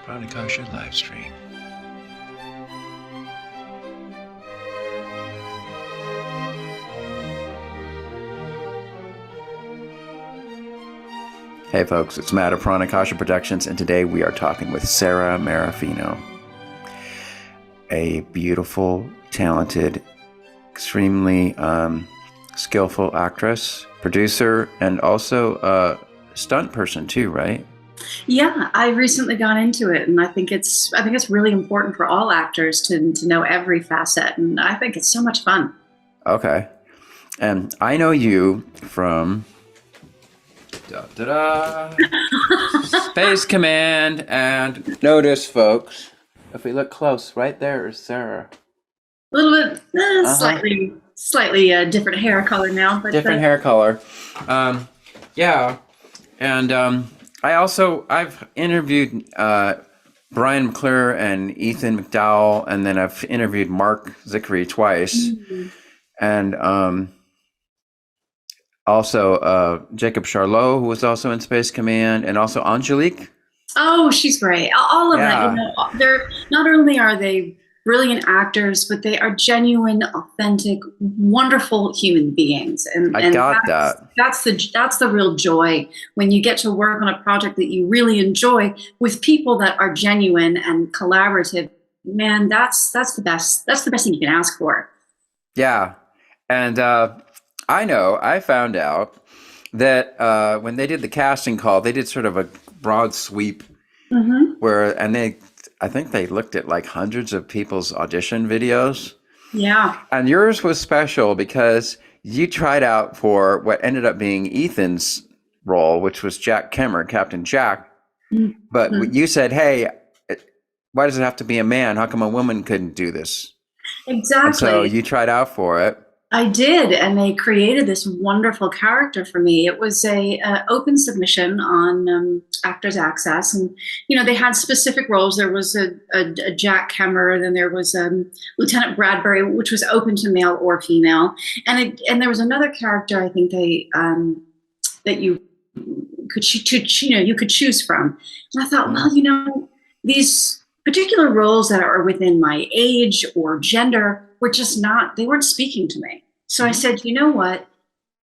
Pranakasha live stream. Hey folks, it's Matt of Pranakasha Productions, and today we are talking with Sara Maraffino, a beautiful, talented, extremely skillful actress, producer, and also a stunt person too, right? Yeah, I recently got into it, and I think it's really important for all actors to know every facet, and I think it's so much fun. Okay, and I know you from Space Command, and notice, folks, if we look close, right there is Sara. A little bit, slightly different hair color now, but different hair color. Yeah, and I've interviewed Brian McClure and Ethan McDowell, and then I've interviewed Mark Zickery twice, and also Jacob Charlot, who was also in Space Command, and also Angelique. Oh, she's great. All of that. You know, they're not only are they brilliant actors, but they are genuine, authentic, wonderful human beings. And that's the real joy when you get to work on a project that you really enjoy with people that are genuine and collaborative. Man, that's the best. That's the best thing you can ask for. Yeah, and I found out that when they did the casting call, they did sort of a broad sweep I think they looked at like hundreds of people's audition videos. Yeah. And yours was special because you tried out for what ended up being Ethan's role, which was Jack Kemmer, Captain Jack. But you said, hey, why does it have to be a man? How come a woman couldn't do this? Exactly. And so you tried out for it. I did, and they created this wonderful character for me. It was a open submission on Actors Access, and they had specific roles. There was a Jack Kemmer, then there was Lieutenant Bradbury, which was open to male or female, and there was another character I think they that you could you could choose from. And I thought, well, these particular roles that are within my age or gender were just they weren't speaking to me. So I said, you know what?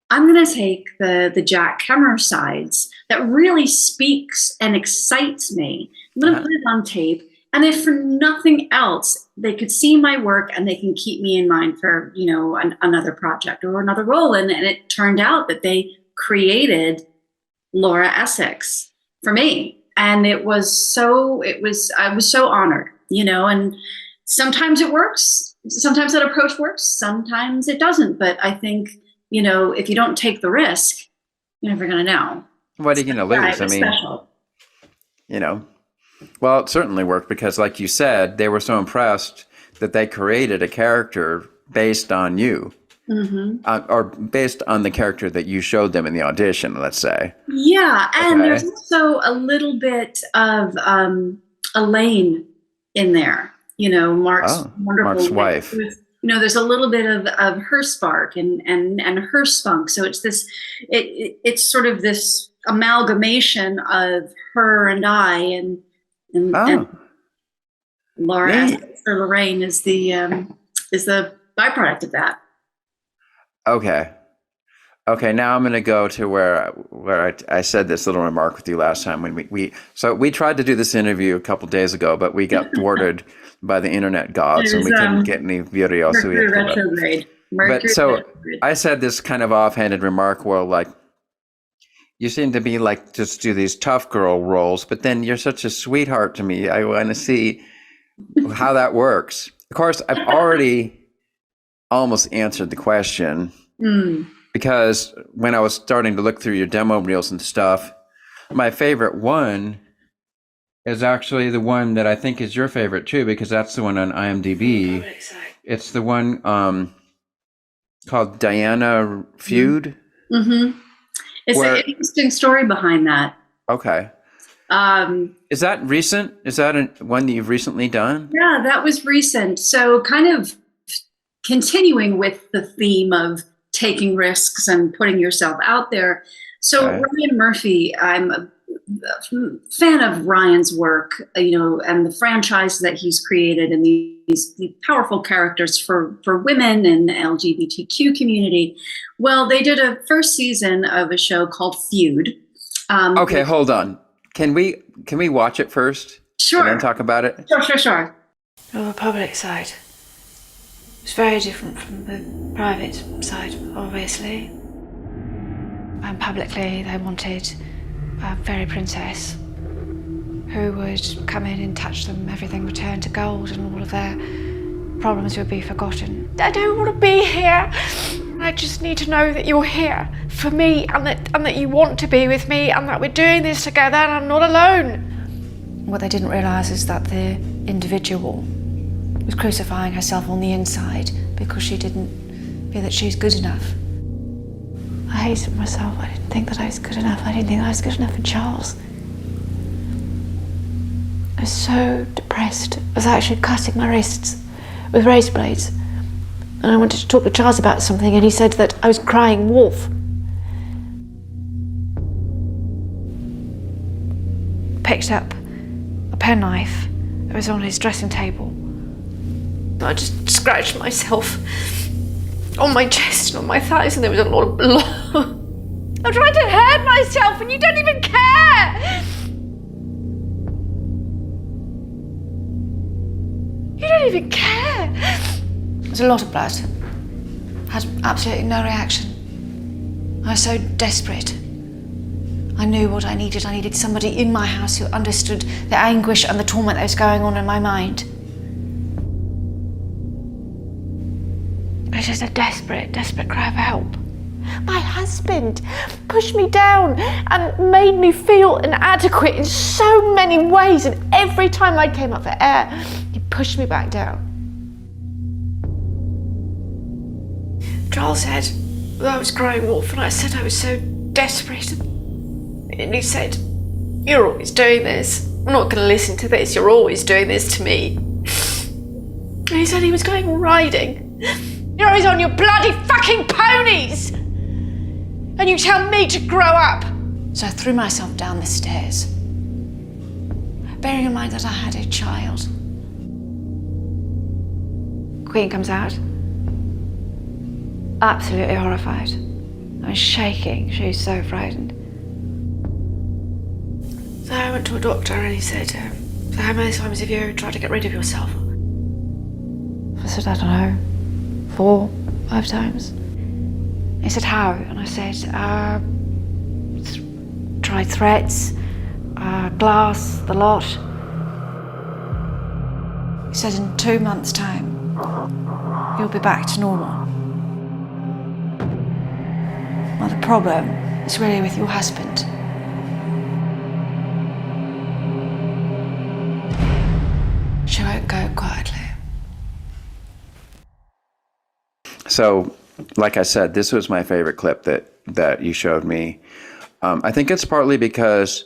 I'm going to take the Jack Kemmer sides that really speaks and excites me. I'm going to put it on tape. And if for nothing else, they could see my work and they can keep me in mind for, another project or another role. And it turned out that they created Laura Essex for me. And I was so honored, and sometimes it works. Sometimes that approach works. Sometimes it doesn't. But I think, if you don't take the risk, you're never going to know. What are you going to lose? I mean, special. Well, it certainly worked because, like you said, they were so impressed that they created a character based on you. Or based on the character that you showed them in the audition, let's say. Yeah, and there's also a little bit of Elaine in there. Mark's wonderful wife. There's a little bit of her spark and her spunk. So it's it's sort of this amalgamation of her and I and Laura or Lorraine is the byproduct of that. Okay. Now I'm going to go to where I said this little remark with you last time when we tried to do this interview a couple days ago, but we got thwarted by the internet gods and we couldn't get any video. Mercury retrograde. I said this kind of offhanded remark where like, you seem to be like just do these tough girl roles, but then you're such a sweetheart to me. I want to see how that works. Of course, I've already almost answered the question because when I was starting to look through your demo reels and stuff, my favorite one is actually the one that I think is your favorite too, because that's the one on IMDb. It's the one called Diana Feud. It's an interesting story behind that. Okay. Is that recent? Is that one that you've recently done? Yeah, that was recent. So kind of continuing with the theme of taking risks and putting yourself out there. So Ryan Murphy, I'm fan of Ryan's work, and the franchise that he's created, and these powerful characters for women and the LGBTQ community. Well, they did a first season of a show called Feud. Okay, hold on. Can we watch it first? Sure. And then talk about it? Sure. On the public side, it's very different from the private side, obviously. And publicly, they wanted a fairy princess who would come in and touch them, everything would turn to gold, and all of their problems would be forgotten. I don't want to be here. I just need to know that you're here for me, and that you want to be with me, and that we're doing this together, and I'm not alone. What they didn't realise is that the individual was crucifying herself on the inside because she didn't feel that she was good enough. I hated myself. I didn't think that I was good enough. I didn't think I was good enough for Charles. I was so depressed. I was actually cutting my wrists with razor blades. And I wanted to talk to Charles about something, and he said that I was crying wolf. Picked up a penknife that was on his dressing table. I just scratched myself on my chest and on my thighs, and there was a lot of blood. I'm trying to hurt myself, and you don't even care! You don't even care! There's a lot of blood. Had absolutely no reaction. I was so desperate. I knew what I needed. I needed somebody in my house who understood the anguish and the torment that was going on in my mind. It was just a desperate cry for help. My husband pushed me down and made me feel inadequate in so many ways, and every time I came up for air, he pushed me back down. Charles said that I was crying wolf, and I said I was so desperate. And he said, "You're always doing this. I'm not going to listen to this. You're always doing this to me." And he said he was going riding. "You're always on your bloody fucking ponies! And you tell me to grow up!" So I threw myself down the stairs, bearing in mind that I had a child. Queen comes out, absolutely horrified. I was shaking. She was so frightened. So I went to a doctor, and he said, "So how many times have you tried to get rid of yourself?" I said, "I don't know, 4, 5 times." He said, "How?" And I said, "Tried threats, glass, the lot." He said, "In 2 months' time, you'll be back to normal." Well, the problem is really with your husband. She won't go quietly. So, like I said, this was my favorite clip that you showed me. I think it's partly because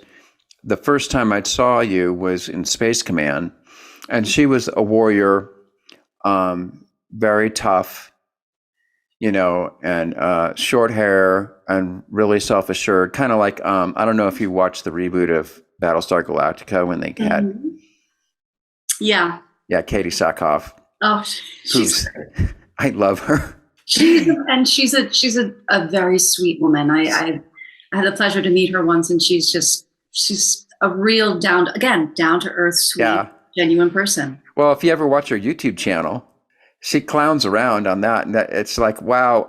the first time I saw you was in Space Command, and she was a warrior, very tough, and short hair and really self-assured, kind of like, I don't know if you watched the reboot of Battlestar Galactica when they had... Yeah, Katie Sackhoff. Oh, I love her. She's a very sweet woman. I had the pleasure to meet her once, and she's a real down to earth, sweet, genuine person. Well, if you ever watch her YouTube channel, she clowns around on that, and it's like, wow,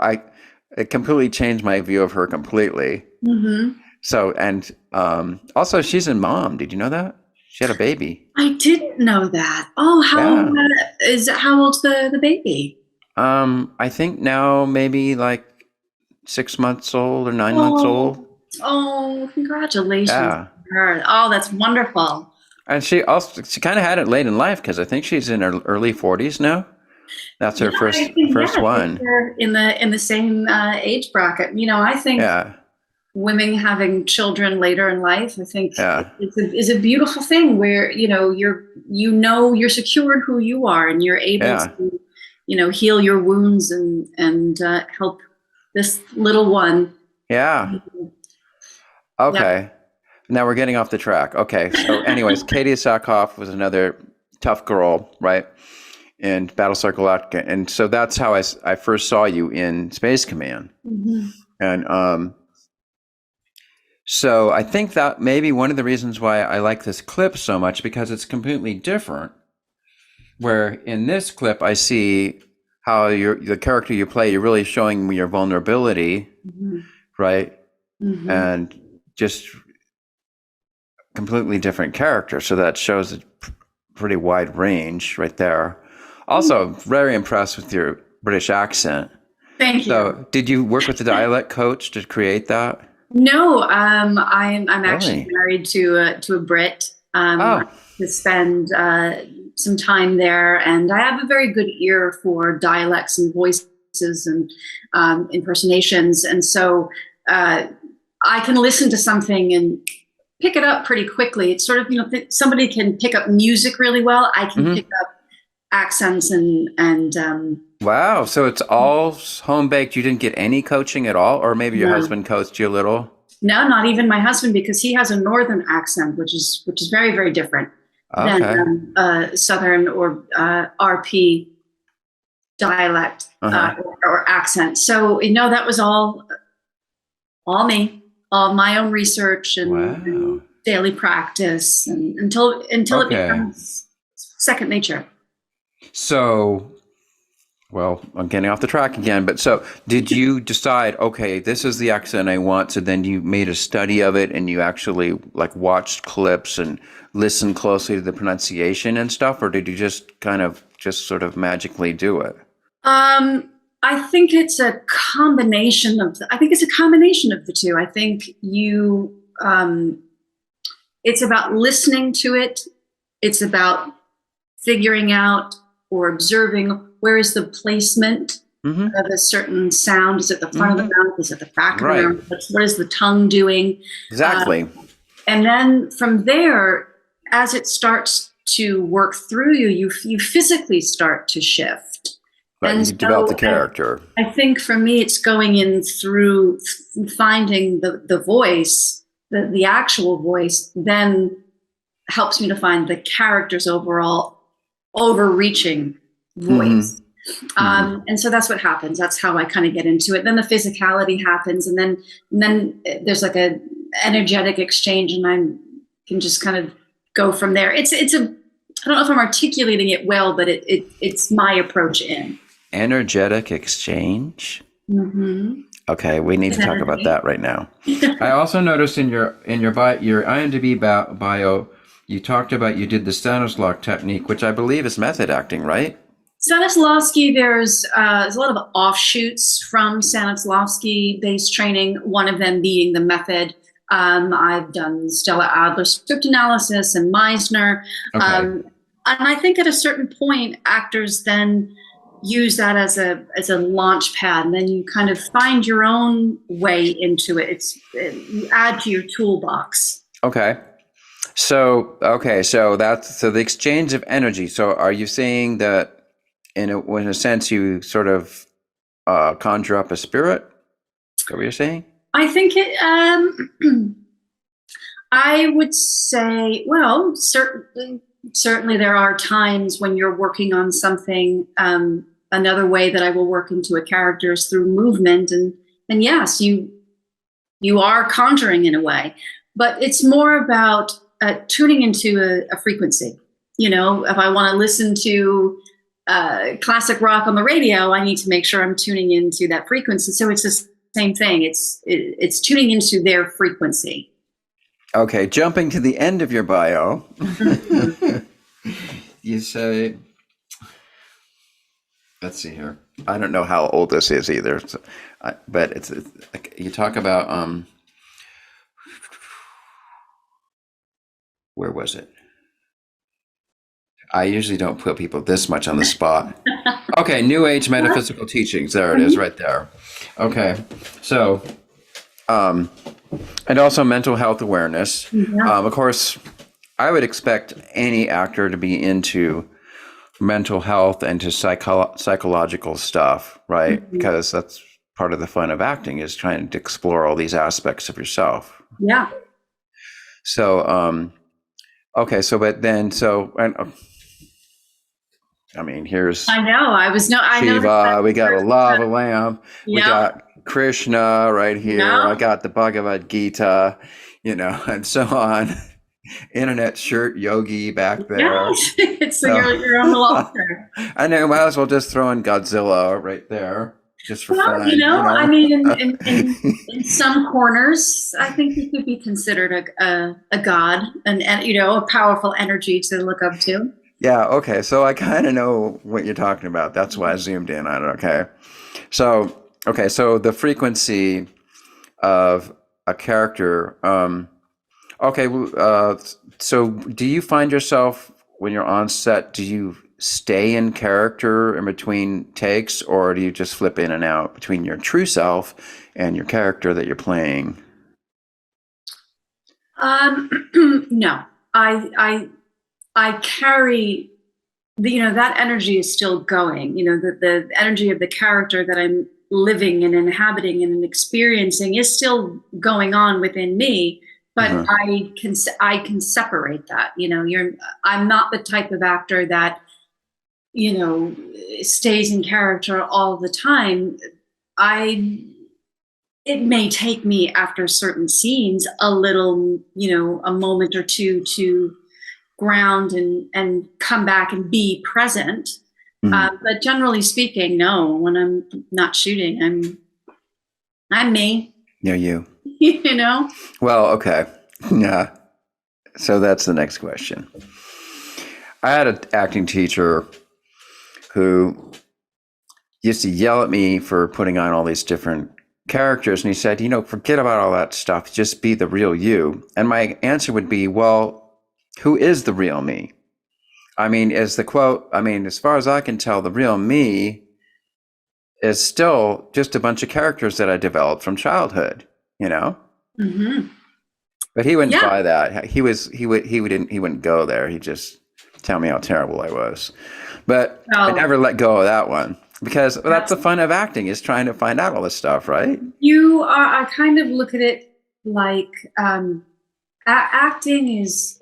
it completely changed my view of her completely. Mm-hmm. So, and also she's a mom. Did you know that? She had a baby. I didn't know that. Oh, how old's the baby? I think now maybe like 6 months old or 9 months old. Oh, congratulations. Yeah. Her. Oh, that's wonderful. And she kind of had it late in life, because I think she's in her early 40s now. That's her first one. In the same age bracket. I think women having children later in life, I think is a beautiful thing where, you're secure in who you are, and you're able to, heal your wounds and help this little one. Yeah. Okay. Now we're getting off the track. Okay. So anyways, Katie Sackhoff was another tough girl, right? In Battlestar Galactica. And so that's how I first saw you in Space Command. Mhm. And so I think that maybe one of the reasons why I like this clip so much, because it's completely different. Where in this clip, I see how the character you play, you're really showing me your vulnerability, Mhm. right? Mhm. And just completely different character. So that shows a pretty wide range right there. Also, very impressed with your British accent. Thank you. So, did you work with the dialect coach to create that? No, I'm actually Really? married to a Brit. Oh, To spend some time there, and I have a very good ear for dialects and voices and impersonations, and so I can listen to something and pick it up pretty quickly. It's sort of, somebody can pick up music really well. I can pick up accents and wow. So it's all home baked. You didn't get any coaching at all, or maybe your No. husband coached you a little? No, not even my husband, because he has a northern accent, which is very, very different Okay. than southern or RP dialect or accent. So that was all me, all my own research and, Wow. and daily practice, and until it Okay. becomes second nature. So, well, I'm getting off the track again, but so did you decide, okay, this is the accent I want, so then you made a study of it and you actually like watched clips and listened closely to the pronunciation and stuff, or did you just sort of magically do it? I think it's a combination of the two. I think it's about listening to it. It's about figuring out or observing where is the placement of a certain sound. Is it the front of the mouth? Is it the back of the mouth? What is the tongue doing? Exactly. And then from there, as it starts to work through you, you physically start to shift. Right, And you develop the character. I think for me, it's going in through finding the voice, the actual voice, then helps me to find the character's overall overreaching voice. And so that's what happens. That's how I kind of get into it. Then the physicality happens, and then there's like a energetic exchange, and I can just kind of go from there. I don't know if I'm articulating it well, but it's my approach in. Energetic exchange. Okay, we need to talk about that right now. I also noticed in your IMDb bio, you talked about you did the Stanislavski technique, which I believe is method acting, right? Stanislavski, there's a lot of offshoots from Stanislavski-based training, one of them being the method. I've done Stella Adler script analysis and Meisner. Okay. And I think at a certain point, actors then use that as a launch pad, and then you kind of find your own way into it. You add to your toolbox. Okay. So that's the exchange of energy. So are you saying that in a sense you sort of conjure up a spirit? Is that what you're saying? I think I would say, well, certainly there are times when you're working on something. Another way that I will work into a character is through movement, and yes, you are conjuring in a way, but it's more about tuning into a frequency. If I want to listen to classic rock on the radio, I need to make sure I'm tuning into that frequency. So it's the same thing. It's tuning into their frequency. Okay, jumping to the end of your bio, you say, let's see here. I don't know how old this is either, but it's you talk about where was it? I usually don't put people this much on the spot. Okay, New Age metaphysical teachings. There it is, right there. Okay, so, and also mental health awareness. Of course, I would expect any actor to be into mental health and to psychological stuff, right? Because that's part of the fun of acting, is trying to explore all these aspects of yourself. Yeah. So, okay. So, but then, so, and I mean, here's I know. I know. Shiva. We got a lava lamp. We Yeah. got Krishna right here. Yeah. I got the Bhagavad Gita, and so on. Internet shirt yogi back there. Yes. So you're on the altar. I know. Might as well just throw in Godzilla right there, just for fun. I mean, in some corners, I think he could be considered a god and a powerful energy to look up to. Yeah. Okay. So I kind of know what you're talking about. That's why I zoomed in on it. Okay. So the frequency of a character. Okay. So do you find yourself when you're on set, do you stay in character in between takes, or do you just flip in and out between your true self and your character that you're playing? No, I carry that energy is still going. The energy of the character that I'm living and inhabiting and experiencing is still going on within me. But I can separate that. I'm not the type of actor that stays in character all the time. It may take me after certain scenes a little, a moment or two to ground and come back and be present. But generally speaking, no. When I'm not shooting, I'm me. Yeah, you. Well, okay. Yeah. So that's the next question. I had an acting teacher who used to yell at me for putting on all these different characters. And he said, forget about all that stuff. Just be the real you. And my answer would be, well, who is the real me? I mean, as far as I can tell, the real me is still just a bunch of characters that I developed from childhood, Mm-hmm. But he wouldn't buy that. He wouldn't go there. He'd just tell me how terrible I was. But I never let go of that one because that's the fun of acting, is trying to find out all this stuff, right? I kind of look at it like acting is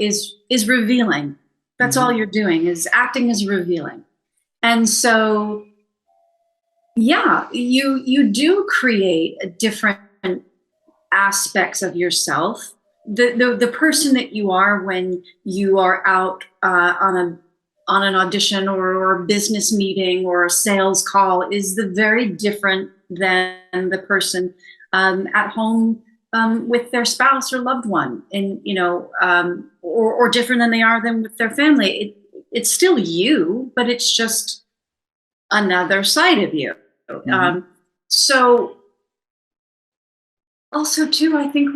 revealing. That's all you're doing, is acting is revealing. And so, you do create different aspects of yourself. The person that you are when you are out on an audition or a business meeting or a sales call is very different than the person at home with their spouse or loved one, and or different than they are than with their family. It's still you, but it's just another side of you. So also too, I think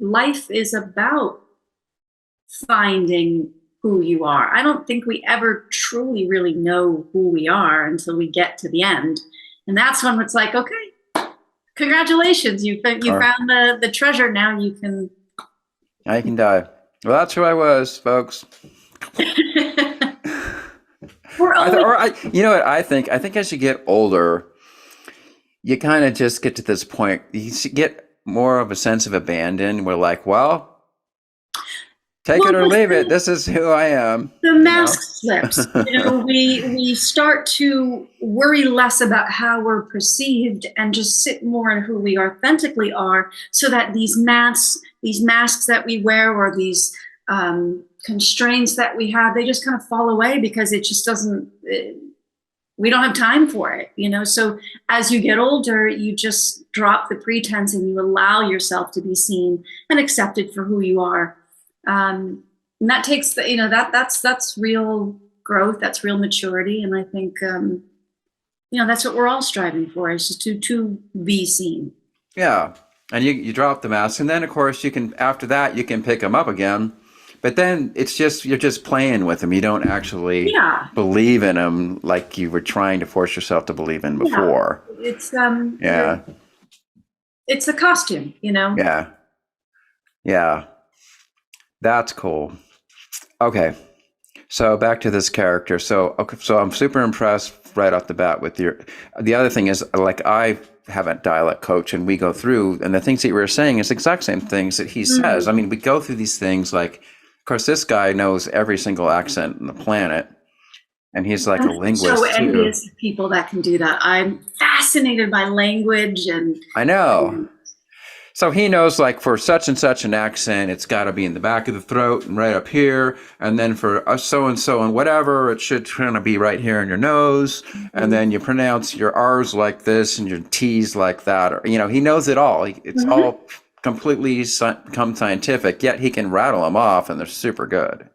life is about finding who you are. I don't think we ever truly really know who we are until we get to the end. And that's when it's like, okay, congratulations, you found the treasure. Now you can die. Well, that's who I was, folks. I think as you get older, you kind of just get to this point, you get more of a sense of abandon. We're like, well, take it or leave it. This is who I am. The mask slips. We start to worry less about how we're perceived and just sit more in who we authentically are, so that these masks that we wear, or these constraints that we have, they just kind of fall away because it just doesn't. We don't have time for it, So as you get older, you just drop the pretense and you allow yourself to be seen and accepted for who you are. And that takes that's real growth, that's real maturity. And I think, that's what we're all striving for, is just to be seen. Yeah. And you drop the mask, and then of course after that you can pick them up again. But then you're just playing with them. You don't actually believe in them like you were trying to force yourself to believe in before. It's it's a costume, Yeah. That's cool. Okay. So back to this character. So I'm super impressed right off the bat with the other thing is, like, I have a dialect coach and we go through, and the things that you were saying is the exact same things that he says. I mean, we go through these things like, of course, this guy knows every single accent on the planet. And he's like a linguist so too. envious of people that can do that. I'm fascinated by language, and I know. So he knows, like, for such and such an accent, it's got to be in the back of the throat and right up here. And then for us so and whatever, it should kind of be right here in your nose. And then you pronounce your R's like this and your T's like that. Or, you know, he knows it all. It's all completely become scientific, yet he can rattle them off and they're super good.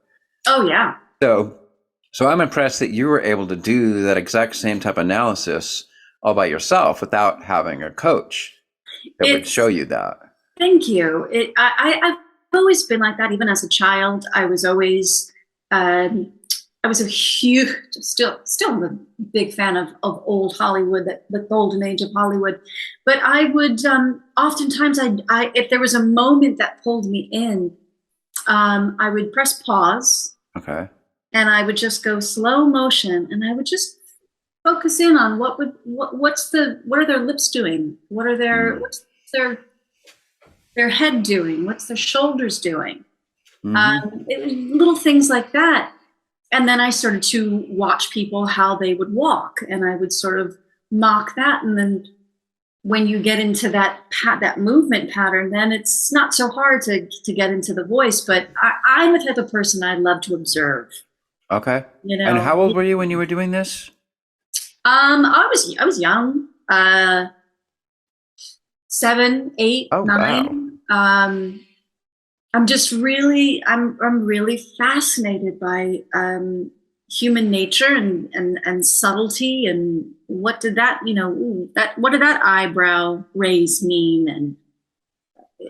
Oh, yeah. So I'm impressed that you were able to do that exact same type of analysis all by yourself without having a coach that would show you that. Thank you. I've always been like that. Even as a child, I was always, I was a huge, still I'm a big fan of old Hollywood, the golden age of Hollywood. But I would, oftentimes, if there was a moment that pulled me in, I would press pause. Okay. And I would just go slow motion, and I would just focus in on what are their lips doing? What's their head doing? What's their shoulders doing? It was little things like that. And then I started to watch people, how they would walk, and I would sort of mock that. And then when you get into that movement pattern, then it's not so hard to get into the voice. But I'm the type of person I love to observe. Okay. You know, and how old were you when you were doing this? I was young, 7, 8, 9. Wow. I'm just really, I'm really fascinated by human nature and subtlety, and what did that, what did that eyebrow raise mean?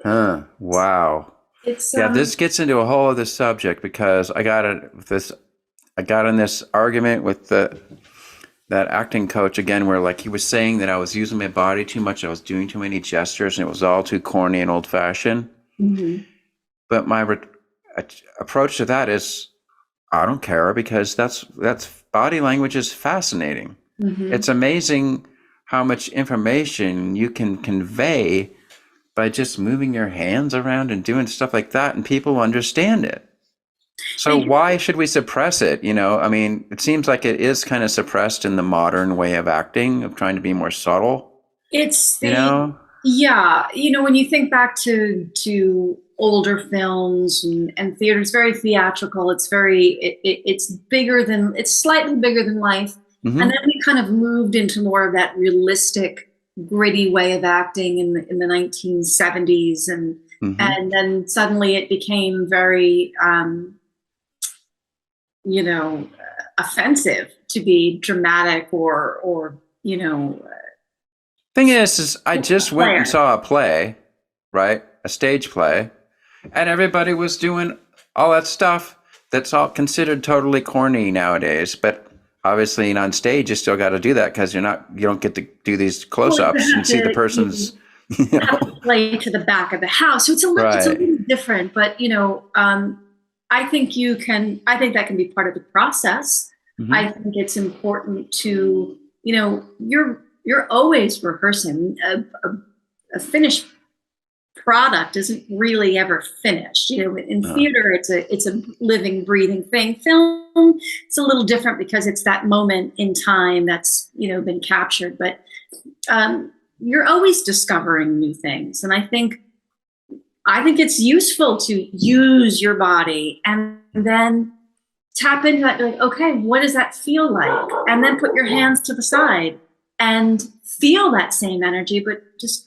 And wow. It's this gets into a whole other subject, because I got in this argument with that acting coach again, where, like, he was saying that I was using my body too much, I was doing too many gestures, and it was all too corny and old fashioned. But my approach to that is, I don't care, because that's body language is fascinating. It's amazing how much information you can convey by just moving your hands around and doing stuff like that, and people understand it. So why should we suppress it? I mean, it seems like it is kind of suppressed in the modern way of acting, of trying to be more subtle. It's yeah. When you think back to older films and theater, it's very theatrical. It's it's slightly bigger than life. And then we kind of moved into more of that realistic, gritty way of acting in the 1970s, and then suddenly it became very offensive to be dramatic or Thing is I just went and saw a play, right? A stage play, and everybody was doing all that stuff that's all considered totally corny nowadays. But obviously on stage, you still got to do that, because you don't get to do these close-ups and see the person's. Have to play to the back of the house, so it's a little different. But I think that can be part of the process. I think it's important to you're always rehearsing. A finished product isn't really ever finished. In theater, it's a living, breathing thing. Film, it's a little different, because it's that moment in time that's been captured. But you're always discovering new things, and I think it's useful to use your body and then tap into that. Like, okay, what does that feel like? And then put your hands to the side and feel that same energy, but just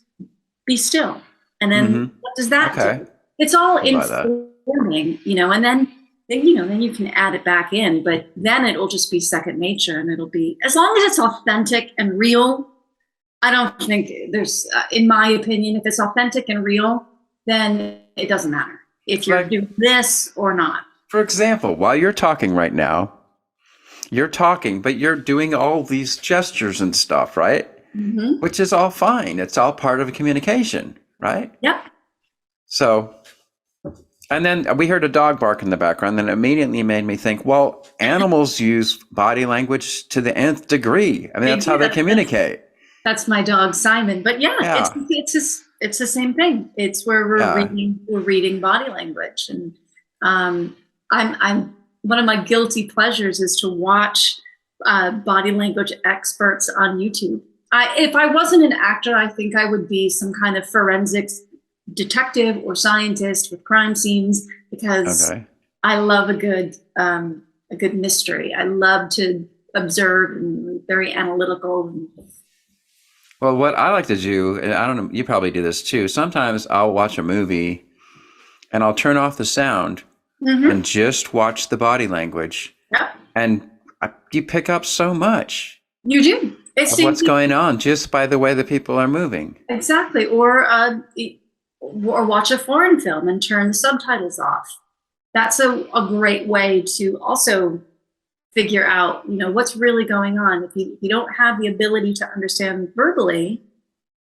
be still. And then what does that do? It's all informing, and then you can add it back in, but then it'll just be second nature, and it'll be, as long as it's authentic and real. I don't think there's, in my opinion, if it's authentic and real, then it doesn't matter if you're doing this or not. For example, while you're talking right now, you're talking, but you're doing all these gestures and stuff, right? Which is all fine. It's all part of communication, right? Yep. So And then we heard a dog bark in the background, and it immediately made me think, well, animals use body language to the nth degree. I mean, that's how they communicate. That's my dog, Simon. But Yeah. it's the same thing. It's where we're reading body language. And I'm one of my guilty pleasures is to watch body language experts on YouTube. If I wasn't an actor, I think I would be some kind of forensics detective or scientist with crime scenes, because I love a good mystery. I love to observe and very analytical. Well, what I like to do, and I don't know, you probably do this too. Sometimes I'll watch a movie and I'll turn off the sound and just watch the body language. Yep. And you pick up so much. You do. Of what's going on just by the way the people are moving. Exactly. Or watch a foreign film and turn the subtitles off. That's a great way to also figure out, what's really going on. If you don't have the ability to understand verbally,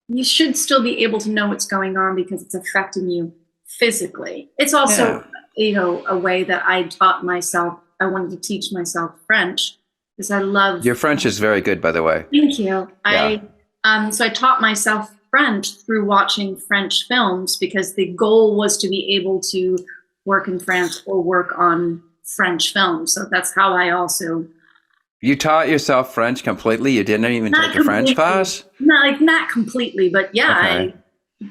you should still be able to know what's going on because it's affecting you physically. It's also, a way that I taught myself. I wanted to teach myself French because I love. Your French is very good, by the way. Thank you. Yeah. So I taught myself French through watching French films because the goal was to be able to work in France or work on French films. So that's how I also. You taught yourself French completely? You didn't even take a French class? Not completely, but yeah, I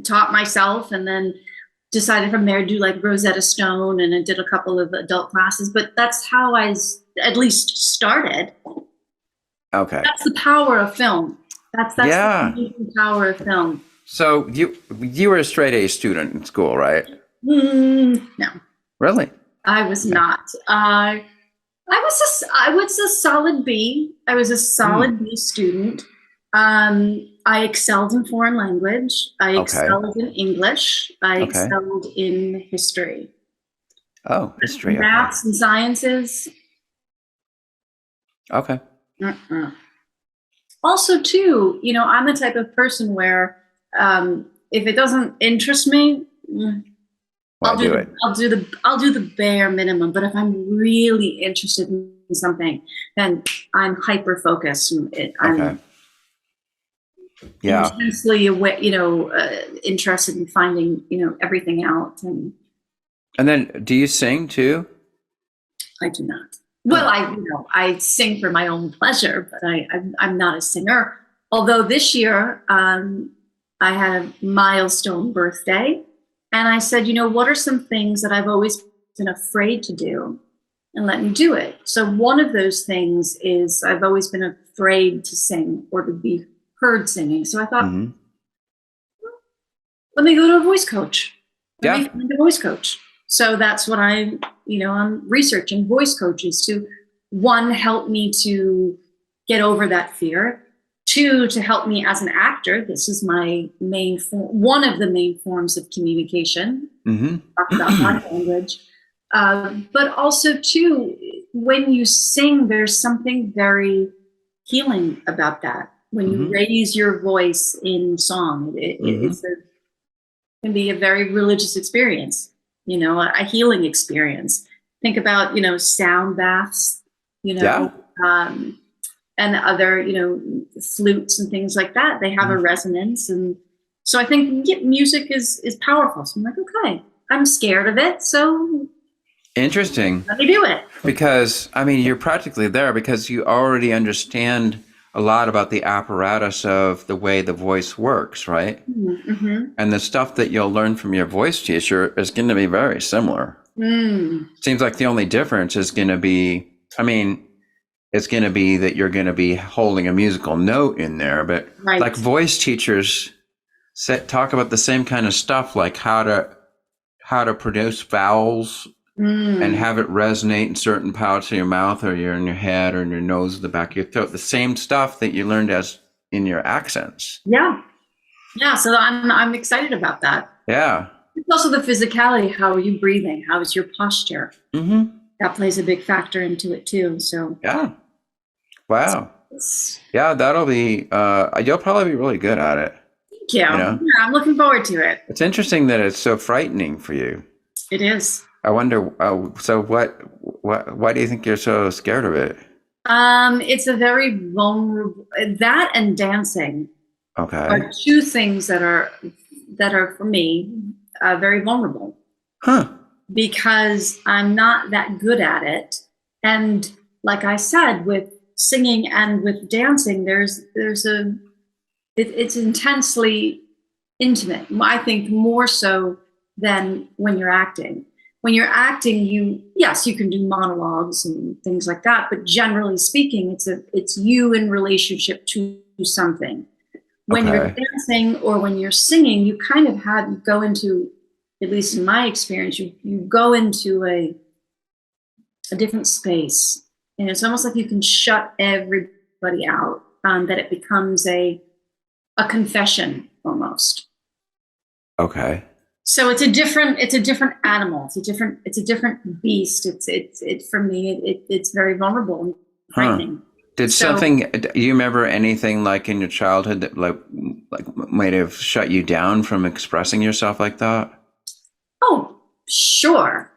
taught myself and then decided from there to do like Rosetta Stone, and I did a couple of adult classes, but that's how I at least started. Okay. That's the power of film. That's the power of film. So you were a straight A student in school, right? No. Really? I was not. I was a solid B. I was a solid B student. I excelled in foreign language. I excelled in English. I excelled in history. Oh, history. Maths and sciences. Okay. Also, too, I'm the type of person where if it doesn't interest me, I'll do the bare minimum. But if I'm really interested in something, then I'm hyper focused. I'm intensely interested in finding everything out. And then, do you sing too? I do not. Well, I sing for my own pleasure, but I'm not a singer. Although this year I had a milestone birthday, and I said, what are some things that I've always been afraid to do, and let me do it. So one of those things is I've always been afraid to sing or to be heard singing. So I thought, let me go to a voice coach. Let me find a voice coach. So that's what I'm researching voice coaches to, one, help me to get over that fear. Two, to help me as an actor. This is my one of the main forms of communication. Talk about body language. But also, too, when you sing, there's something very healing about that. When you raise your voice in song, it can be a very religious experience. A healing experience. Think about, sound baths, and other, flutes and things like that. They have a resonance. And so I think music is powerful. So I'm like, okay, I'm scared of it. So interesting. Let me do it. Because, you're practically there because you already understand a lot about the apparatus of the way the voice works, right? And the stuff that you'll learn from your voice teacher is going to be very similar. Seems like the only difference is going to be, it's going to be that you're going to be holding a musical note in there, but like voice teachers talk about the same kind of stuff, like how to produce vowels and have it resonate in certain parts of your mouth or in your head or in your nose, the back of your throat. The same stuff that you learned as in your accents. Yeah. So I'm excited about that. Yeah. It's also the physicality. How are you breathing? How is your posture? That plays a big factor into it too. So yeah. Wow. Yeah, that'll be. You'll probably be really good at it. Thank you. Yeah, I'm looking forward to it. It's interesting that it's so frightening for you. It is. I wonder. So why do you think you're so scared of it? It's a very vulnerable, that and dancing Okay. are two things that are for me very vulnerable. Huh. Because I'm not that good at it. And like I said, with singing and with dancing, it's intensely intimate. I think more so than when you're acting. When you're acting, you can do monologues and things like that, but generally speaking, it's you in relationship to something. When you're dancing or when you're singing, you kind of go into, at least in my experience, you go into a different space, and it's almost like you can shut everybody out. That it becomes a confession almost. Okay. So it's a different animal. It's a different beast. It's for me. It's very vulnerable and frightening. Do you remember anything like in your childhood that like might have shut you down from expressing yourself like that? Oh, sure.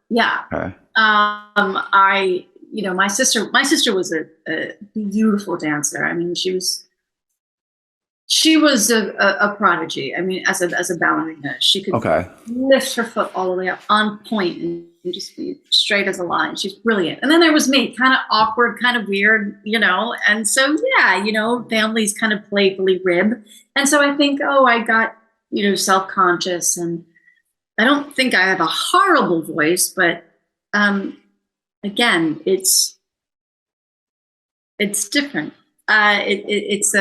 Yeah. Okay. My sister was a beautiful dancer. I mean, she was a prodigy. I mean, as a ballerina, she could lift her foot all the way up on point and just be straight as a line. She's brilliant. And then there was me, kind of awkward, kind of weird, and so, families kind of playfully rib. And so I think, I got, self-conscious, and I don't think I have a horrible voice, but again, it's different. It's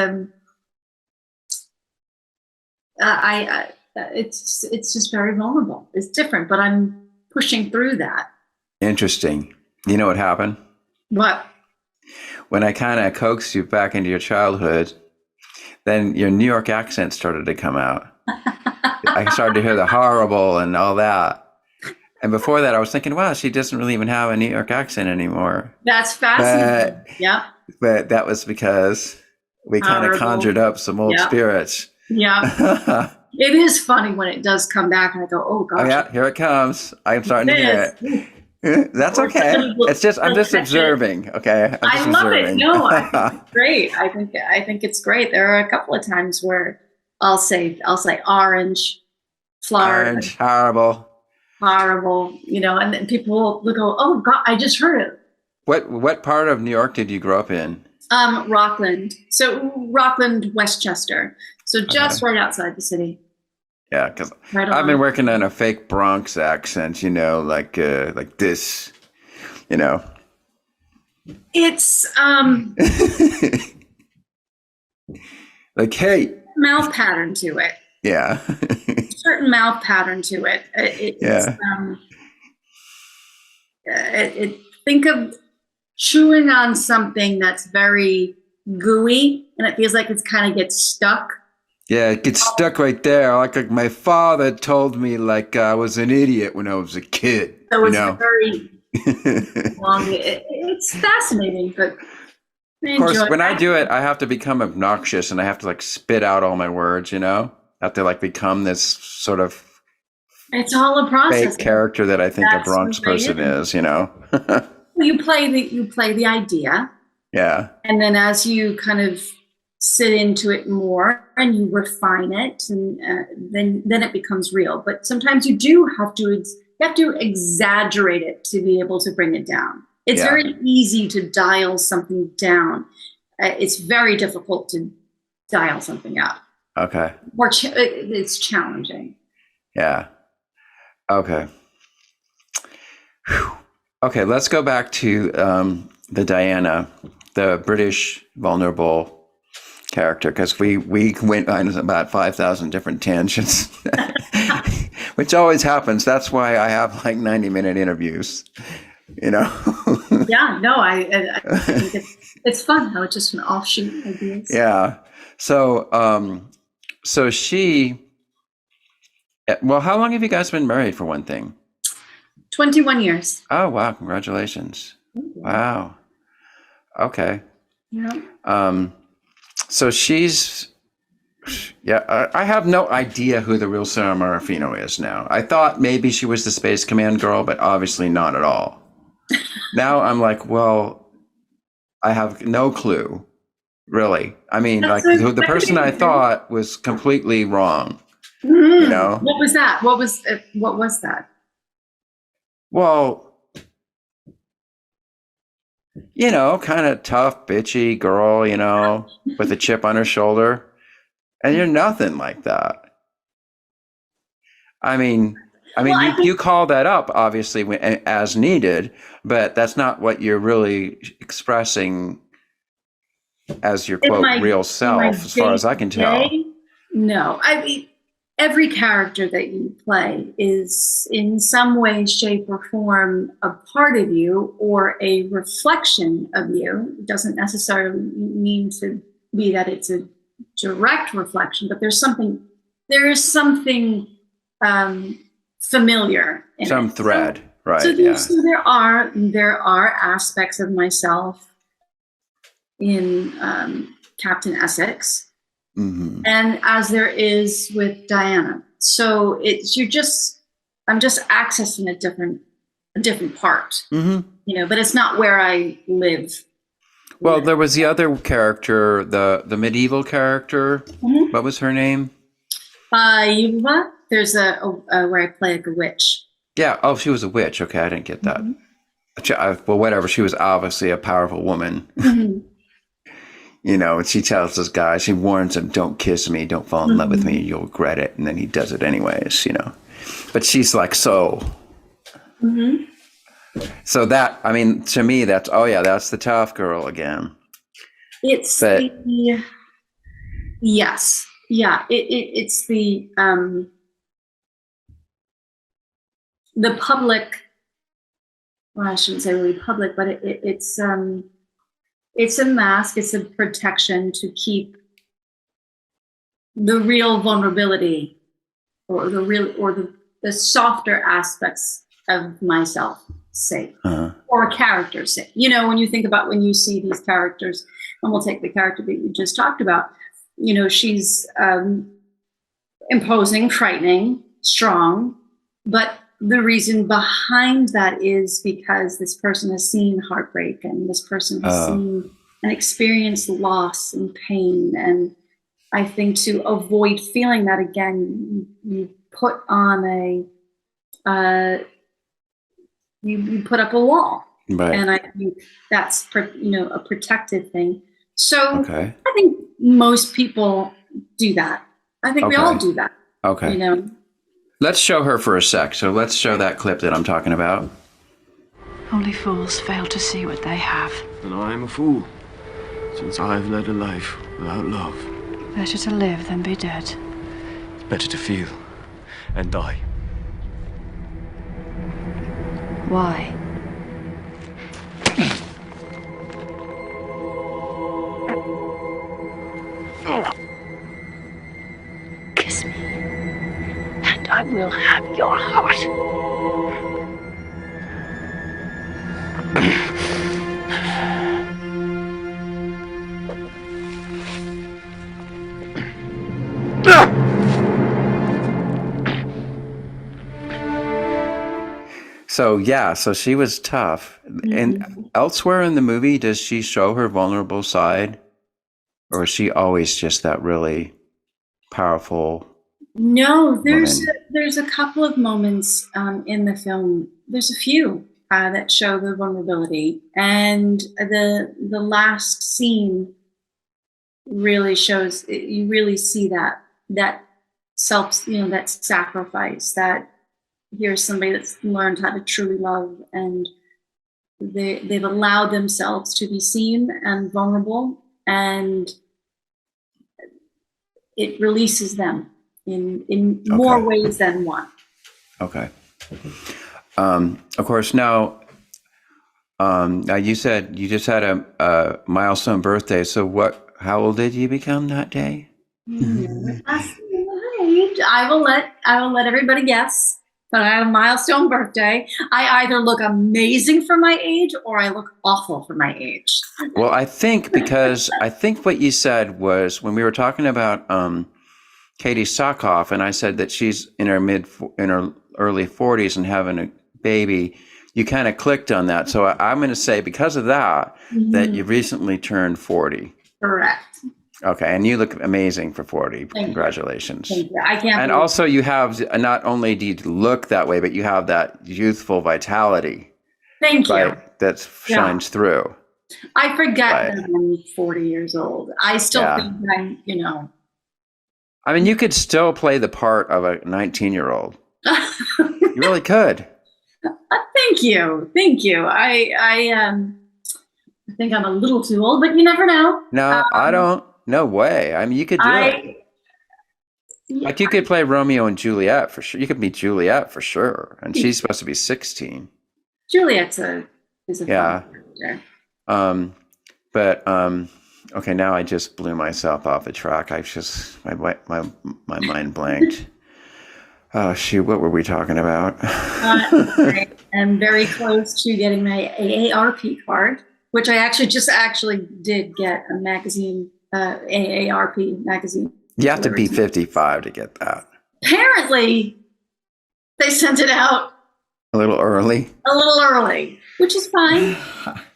just very vulnerable. It's different, but I'm pushing through that. Interesting. You know what happened? What? When I kind of coaxed you back into your childhood, then your New York accent started to come out. I started to hear the horrible and all that. And before that, I was thinking, wow, she doesn't really even have a New York accent anymore. That's fascinating. Yeah. But that was because we kind of conjured up some old spirits. Yeah. It is funny when it does come back and I go, oh gosh. Oh yeah, here it comes. I'm starting to hear it. That's okay. It's just I'm just observing. Okay. I love it. No, I think it's great. I think it's great. There are a couple of times where I'll say orange, Florida. Orange, horrible, and then people will go, oh God, I just heard it. What part of New York did you grow up in? Rockland. So Rockland, Westchester. So just right outside the city. Yeah, because I've been working on a fake Bronx accent, like this, It's like, hey. Mouth pattern to it. Yeah. Certain mouth pattern to it. Think of chewing on something that's very gooey and it feels like it's kind of gets stuck. Yeah, it gets stuck right there. Like my father told me I was an idiot when I was a kid. So it's very long. It's fascinating, but of course, when I do it, I have to become obnoxious and I have to spit out all my words, I have to become this sort of it's all a process. Fake character that I think a Bronx person is, You play the idea. Yeah. And then as you kind of sit into it more and you refine it, and then it becomes real. But sometimes you have to exaggerate it to be able to bring it down. It's very easy to dial something down. It's very difficult to dial something up. Okay. It's challenging. Yeah. Okay. Whew. Okay, let's go back to the Diana, the British vulnerable character, because we went on about 5,000 different tangents, which always happens. That's why I have 90-minute interviews, Yeah, no, I think it's fun how it's just an offshoot ideas. Yeah. So, how long have you guys been married, for one thing? 21 years. Oh, wow. Congratulations. Wow. Okay. Yeah. So she's Yeah, I have no idea who the real Sara Maraffino is now. I thought maybe she was the Space Command girl, but obviously not at all. Now I'm like, well, I have no clue, really. I mean, That's like so the person I thought was completely wrong. Mm. You know? What was that? What was that? Well, you know, kind of tough, bitchy girl, you know, with a chip on her shoulder. And you're nothing like that. I mean, Well, you call that up, obviously, as needed, but that's not what you're really expressing as your, quote, real self, as far as I can tell. No, I mean, every character that you play is in some way, shape, or form a part of you or a reflection of you. It doesn't necessarily mean to be that it's a direct reflection, but there is something familiar in some it. thread, right? So there are aspects of myself in Captain Essex. Mm-hmm. And as there is with Diana. So I'm just accessing a different part, Mm-hmm. you know, but it's not where I live. Well, there was the other character, the medieval character. Mm-hmm. What was her name? Yuva, there's a where I play like a witch. Yeah. Oh, she was a witch. Okay, I didn't get that. Mm-hmm. Well, whatever. She was obviously a powerful woman. Mm-hmm. You know, and she tells this guy, she warns him, don't kiss me, don't fall in love with me, you'll regret it. And then he does it anyways, you know. But she's like, so. Mm-hmm. So that, I mean, to me, that's the tough girl again. It's yes. Yeah. It's the public, well, I shouldn't say really public, but it's a mask, it's a protection to keep the real vulnerability or the softer aspects of myself safe, or a character's safe. You know, when you think about when you see these characters, and we'll take the character that you just talked about, you know, she's imposing, frightening, strong, but the reason behind that is because this person has seen heartbreak and this person has seen and experienced loss and pain. And I think to avoid feeling that again, you put on you put up a wall. Right. And I think that's, a protective thing. So okay. I think most people do that. I think we all do that. Okay. You know. Let's show her for a sec. So let's show that clip that I'm talking about. Only fools fail to see what they have. And I am a fool, since I have led a life without love. Better to live than be dead. It's better to feel and die. Why? Kiss me, and I will have your heart. So she was tough. Mm-hmm. And elsewhere in the movie, does she show her vulnerable side? Or is she always just that really powerful? No, there's a couple of moments in the film. There's a few that show the vulnerability. And the last scene really shows, you really see that self, that sacrifice, that here's somebody that's learned how to truly love, and they've allowed themselves to be seen and vulnerable, and it releases them in more ways than one. Okay. Of course, now you said you just had a milestone birthday. So how old did you become that day? I will let everybody guess. But I had a milestone birthday. I either look amazing for my age or I look awful for my age. Well, I think what you said was when we were talking about Katie Sackhoff, and I said that she's in her early 40s and having a baby, you kind of clicked on that. So I'm going to say because of that, that you recently turned 40. Correct. Okay, and you look amazing for 40. Thank Congratulations. You. Thank you. I can't. And also you have, not only do you look that way, but you have that youthful vitality. Thank you. Right, that shines through. I forget that I'm 40 years old. I still think I'm, I mean, you could still play the part of a 19-year-old. You really could. Thank you. Thank you. I think I'm a little too old, but you never know. No, I don't. No way. I mean, you could do it. Like you could play Romeo and Juliet for sure. You could be Juliet for sure. And she's supposed to be 16. Juliet's is a fun character. Okay, now I just blew myself off the track. My mind blanked. Oh shoot, what were we talking about? I am very close to getting my AARP card, which I actually did get a magazine, AARP magazine. You have to be 55 to get that. Apparently, they sent it out a little early, which is fine.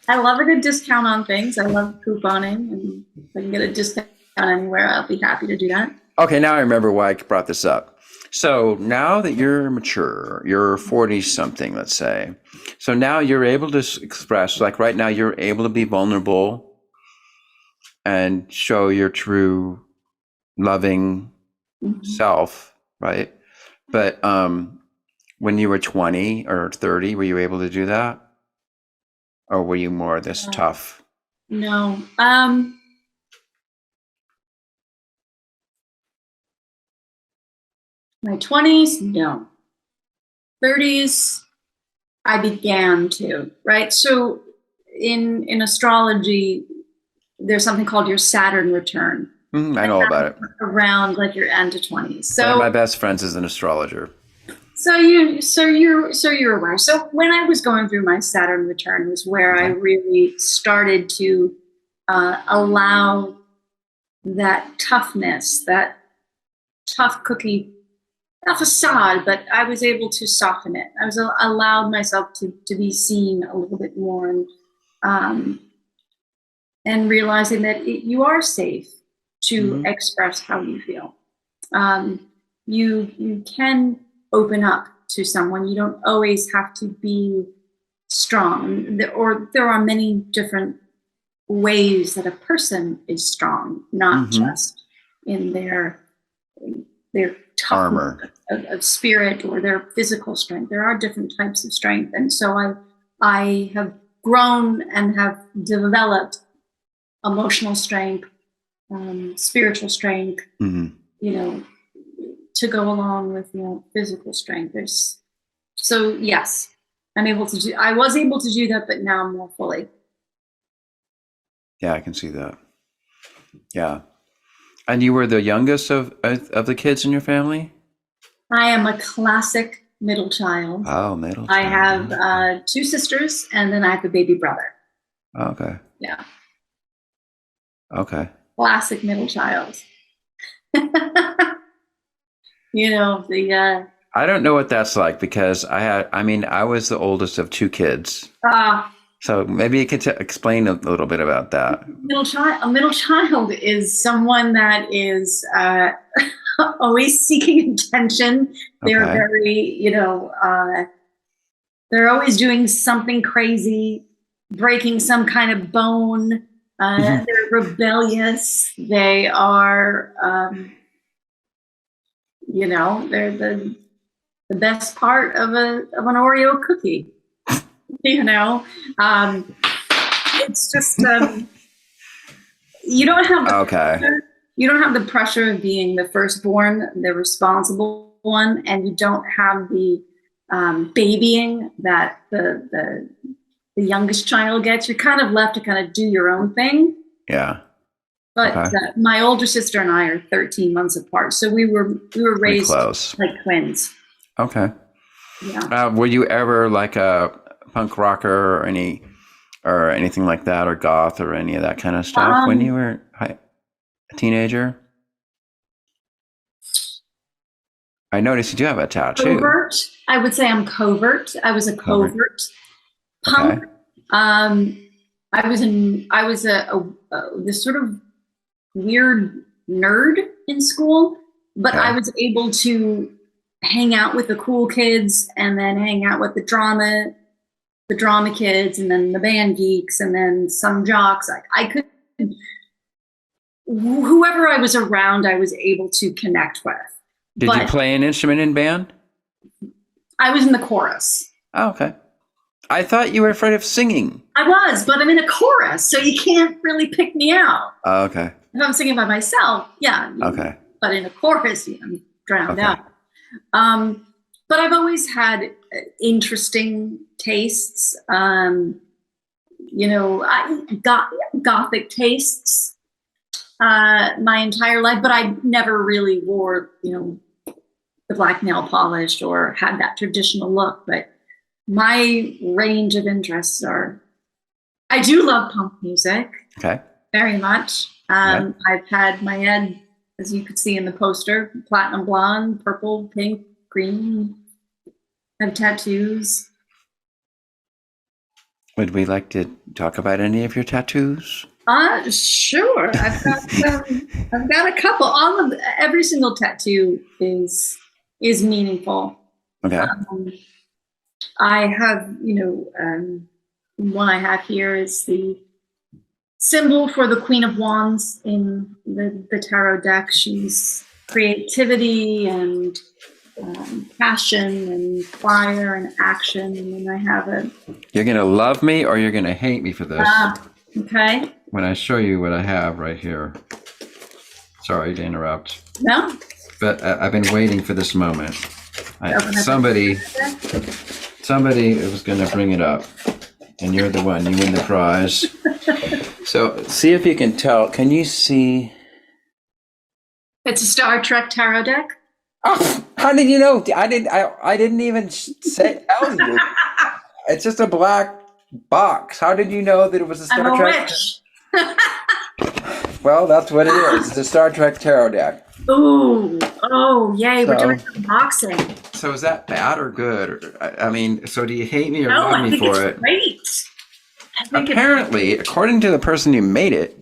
I love a good discount on things. I love couponing, and if I can get a discount anywhere, I'll be happy to do that. Okay, now I remember why I brought this up. So now that you're mature, you're 40-something, let's say. So now you're able to express, like right now, you're able to be vulnerable and show your true loving self, right? But when you were 20 or 30, were you able to do that? Or were you more this tough? No. My 20s, no. 30s, I began to, right? So in astrology, there's something called your Saturn return. I know about it. Around like your end of 20s. So one of my best friends is an astrologer. So you're aware. So when I was going through my Saturn return was where I really started to allow that toughness, that tough cookie, not facade, but I was able to soften it. I was allowed myself to be seen a little bit more, and realizing that you are safe to express how you feel. You can open up to someone. You don't always have to be strong, or there are many different ways that a person is strong, not just in their armor of spirit or their physical strength. There are different types of strength, and so I have grown and have developed emotional strength, spiritual strength, to go along with physical strength. So yes, I was able to do that, but now more fully. Yeah, I can see that. Yeah. And you were the youngest of the kids in your family? I am a classic middle child. Oh, middle child. I have 2 sisters, and then I have a baby brother. Okay. Yeah. Okay. Classic middle child. I don't know what that's like because I was the oldest of 2 kids. So maybe you could explain a little bit about that. A middle child is someone that is always seeking attention. They're very, they're always doing something crazy, breaking some kind of bone. They're rebellious. They are, they're the best part of an Oreo cookie. It's just you don't have the pressure of being the firstborn, the responsible one, and you don't have the babying that the youngest child gets. You're kind of left to kind of do your own thing. Yeah. But my older sister and I are 13 months apart, so we were raised close, like twins. Okay. Yeah. Were you ever like a punk rocker or anything like that, or goth or any of that kind of stuff when you were a teenager? I noticed you do have a tattoo. Covert. I would say I'm covert. I was a covert punk. Okay. I was this sort of weird nerd in school, but I was able to hang out with the cool kids and then hang out with the drama kids and then the band geeks and then some jocks. I could, whoever I was around, I was able to connect with. Did you play an instrument in band? I was in the chorus. Oh, okay. I thought you were afraid of singing. I was, but I'm in a chorus, so you can't really pick me out. Oh, okay. If I'm singing by myself, yeah. Okay. But in a chorus, I'm drowned out. But I've always had interesting tastes. Gothic tastes my entire life, but I never really wore, the black nail polish or had that traditional look. But my range of interests I do love punk music. Okay. Very much. I've had my head, as you could see in the poster, platinum blonde, purple, pink, green. I have tattoos. Would we like to talk about any of your tattoos? Sure. I've got a couple. Every single tattoo is meaningful. Okay. I have, one I have here is the symbol for the Queen of Wands in the tarot deck. She's creativity and passion and fire and action. And then I have You're going to love me or you're going to hate me for this. Okay. When I show you what I have right here. Sorry to interrupt. No. But I've been waiting for this moment. Somebody was going to bring it up. And you're the one. You win the prize. So see if you can tell. Can you see? It's a Star Trek tarot deck. Oh, how did you know? I didn't even tell you. It's just a black box. How did you know that it was a Star Trek? Well, that's what it is. It's a Star Trek tarot deck. Ooh, oh, yay! We're doing unboxing. So is that bad or good? I mean, so do you hate me or no, love me for it? Great. Apparently, according to the person who made it,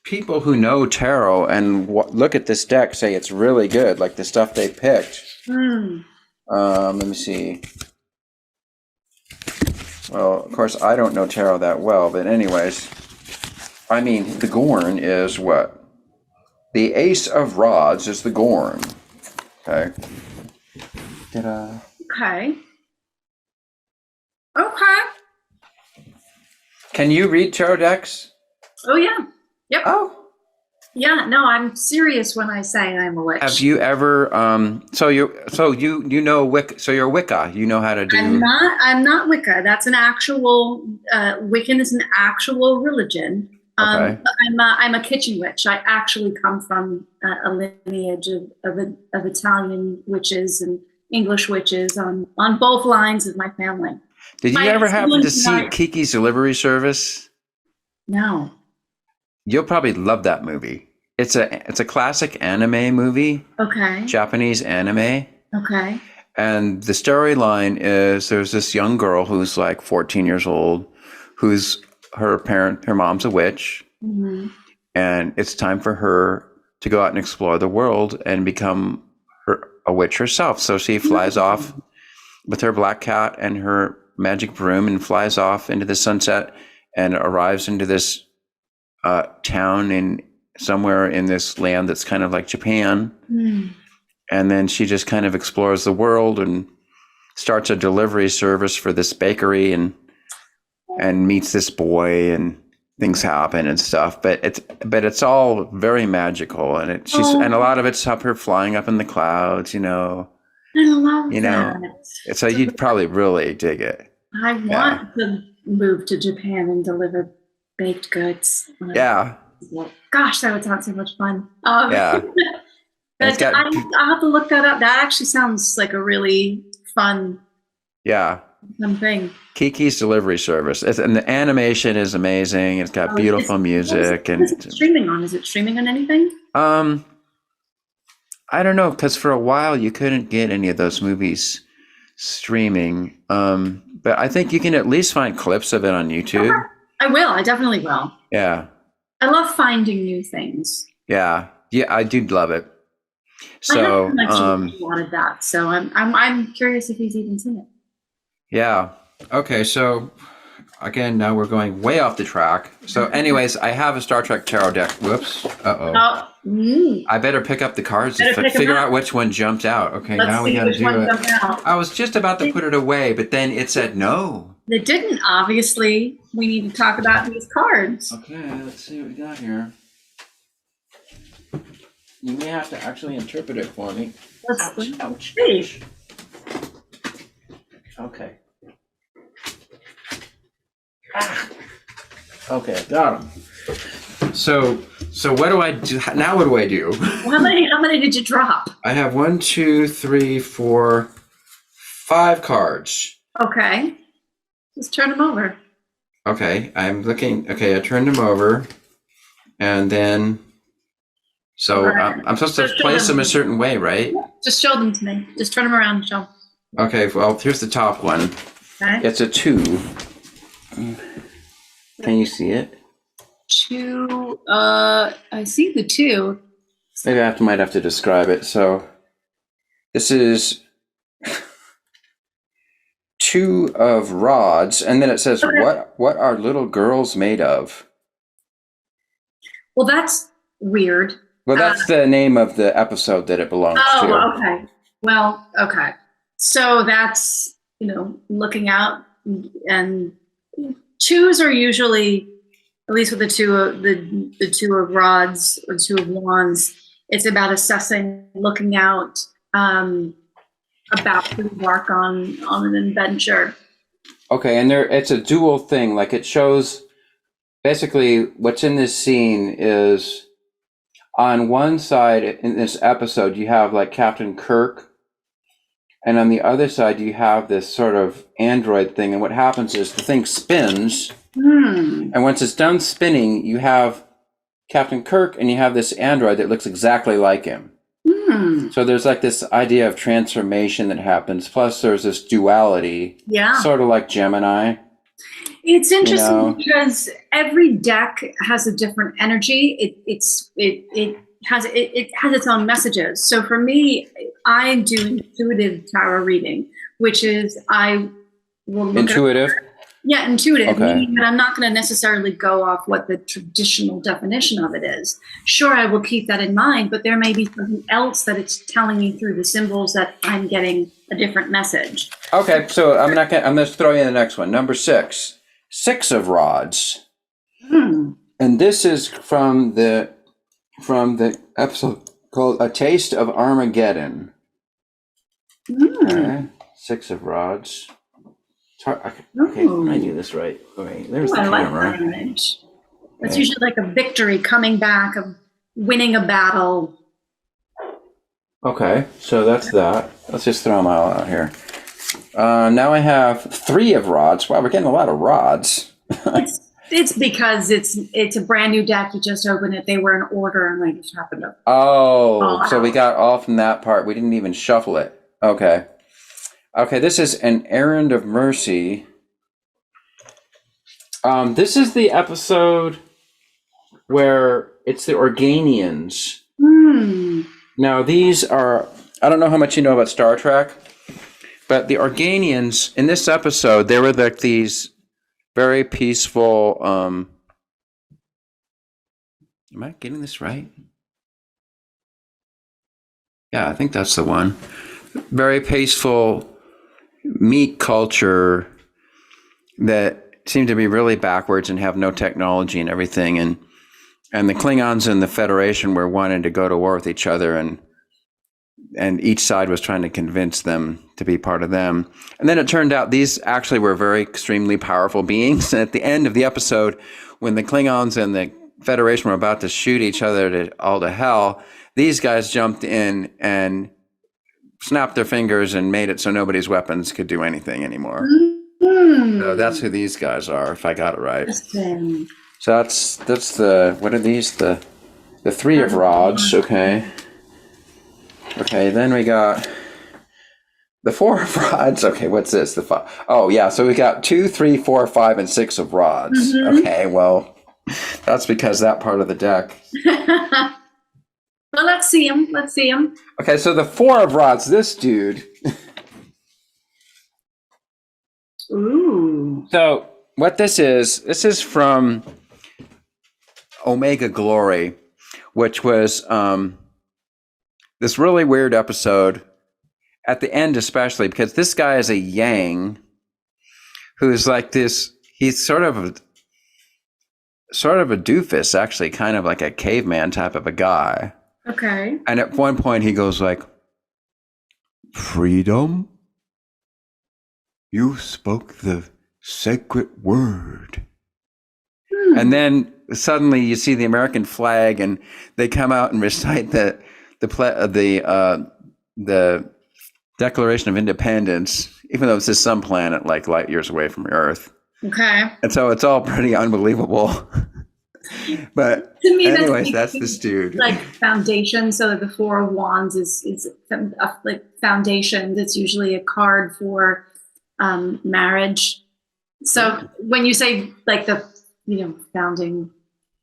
people who know tarot and look at this deck say it's really good, like the stuff they picked. Let me see. Well, of course, I don't know tarot that well, but anyways, I mean, the Gorn is what? The Ace of Rods is the Gorn. Okay. Okay. Okay. Can you read tarot decks? Oh, yeah. Yep. Oh. Yeah, no, I'm serious when I say I'm a witch. Have you ever so you know Wicca, so you're Wicca, you know how to do I'm not Wicca. That's an actual Wiccan is an actual religion. Okay. I'm a kitchen witch. I actually come from a lineage of Italian witches and English witches on both lines of my family. Did you ever happen to see Kiki's Delivery Service? No. You'll probably love that movie. It's a classic anime movie. Okay. Japanese anime. Okay. And the storyline is there's this young girl who's like 14 years old, who's her mom's a witch. Mm-hmm. And it's time for her to go out and explore the world and become a witch herself. So she flies off with her black cat and her magic broom and flies off into the sunset and arrives into this town somewhere in this land that's kind of like Japan. And then she just kind of explores the world and starts a delivery service for this bakery and meets this boy and things happen and stuff. But it's all very magical and and a lot of it's up her flying up in the clouds, I love that. So you'd probably really dig it. I want to move to Japan and deliver baked goods. Yeah. Gosh, that would sound so much fun. Yeah. I'll have to look that up. That actually sounds like a really fun thing. Kiki's Delivery Service. And the animation is amazing. It's got beautiful music. What is it streaming on? Is it streaming on anything? I I don't know, because for a while you couldn't get any of those movies streaming. But I think you can at least find clips of it on YouTube. I will. I definitely will. Yeah. I love finding new things. Yeah. Yeah, I do love it. So, wanted that. So I'm curious if he's even seen it. Yeah. Okay. So again, now we're going way off the track. So anyways, I have a Star Trek tarot deck. Whoops. Uh-oh. I better pick up the cards to figure out which one jumped out. Okay. Now we got to do it. I was just about to put it away, but then it said no. It didn't. Obviously, we need to talk about these cards. Okay. Let's see what we got here. You may have to actually interpret it for me. Let's see. Okay. Okay, got him. So what do I do now? What do I do? How many did you drop? I have 1, 2, 3, 4, 5 cards. Okay. Just turn them over. Okay, I'm looking. Okay, I turned them over, and then I'm supposed to place them a certain way, right? Just show them to me. Just turn them around and show them. Okay, well, here's the top one. Okay. It's a 2. Can you see it? 2. I see the 2. Maybe I might have to describe it. So this is 2 of rods, and then it says, okay. What are little girls made of? Well, that's weird. Well, that's the name of the episode that it belongs to. Oh, okay. Well, okay. So that's, looking out, and 2s are usually, at least with the 2 of rods or 2 of wands, it's about assessing, looking out, about to embark on an adventure. Okay, and it's a dual thing. Like it shows, basically, what's in this scene is, on one side in this episode, you have like Captain Kirk, and on the other side, you have this sort of android thing. And what happens is the thing spins, and once it's done spinning, you have Captain Kirk, and you have this android that looks exactly like him. So there's like this idea of transformation that happens. Plus, there's this duality, sort of like Gemini. It's interesting because every deck has a different energy. It has its own messages. So for me, I do intuitive tarot reading, which is I will look intuitive. Intuitive, okay. Meaning that I'm not going to necessarily go off what the traditional definition of it is. Sure, I will keep that in mind, but there may be something else that it's telling me through the symbols that I'm getting a different message. Okay, so I'm going to throw you the next one. Number 6. 6 of rods. And this is from the episode called A Taste of Armageddon. Okay. 6 of rods. Okay, can I do this right? Okay, there's the camera. I like that image. It's usually like a victory, coming back, of winning a battle. Okay, so that's that. Let's just throw them all out here. Now I have 3 of rods. Wow, we're getting a lot of rods. It's because it's a brand new deck. You just opened it. They were in order, and I just happened to. So we got all from that part. We didn't even shuffle it. Okay. Okay, this is An Errand of Mercy. This is the episode where it's the Organians. Now these are, I don't know how much you know about Star Trek, but the Organians in this episode, they were like these very peaceful, am I getting this right? Yeah, I think that's the one. Very peaceful meat culture that seem to be really backwards and have no technology and everything. And the Klingons and the Federation were wanting to go to war with each other, and each side was trying to convince them to be part of them. And then it turned out these actually were very extremely powerful beings. And at the end of the episode, when the Klingons and the Federation were about to shoot each other all to hell, these guys jumped in and snapped their fingers and made it so nobody's weapons could do anything anymore. So that's who these guys are, if I got it right. So that's the, what are these? The 3 of rods, okay. Okay, then we got the 4 of rods. Okay, what's this? The 5. Oh, yeah. So we got 2, 3, 4, 5, and 6 of rods. Mhm. Okay, well, that's because that part of the deck. Well, let's see him. Let's see him. Okay, so the 4 of rods, this dude. Ooh. So what this is from Omega Glory, which was this really weird episode at the end, especially because this guy is a Yang who's like this. He's sort of a doofus, actually, kind of like a caveman type of a guy. Okay. And at one point he goes like, "Freedom? You spoke the sacred word." And then suddenly you see the American flag, and they come out and recite the Declaration of Independence, even though it's just some planet like light years away from Earth. Okay. And so it's all pretty unbelievable. But To me, anyways, that's this dude. Like foundation. So the 4 of Wands is like foundation. That's usually a card for marriage. So when you say like the founding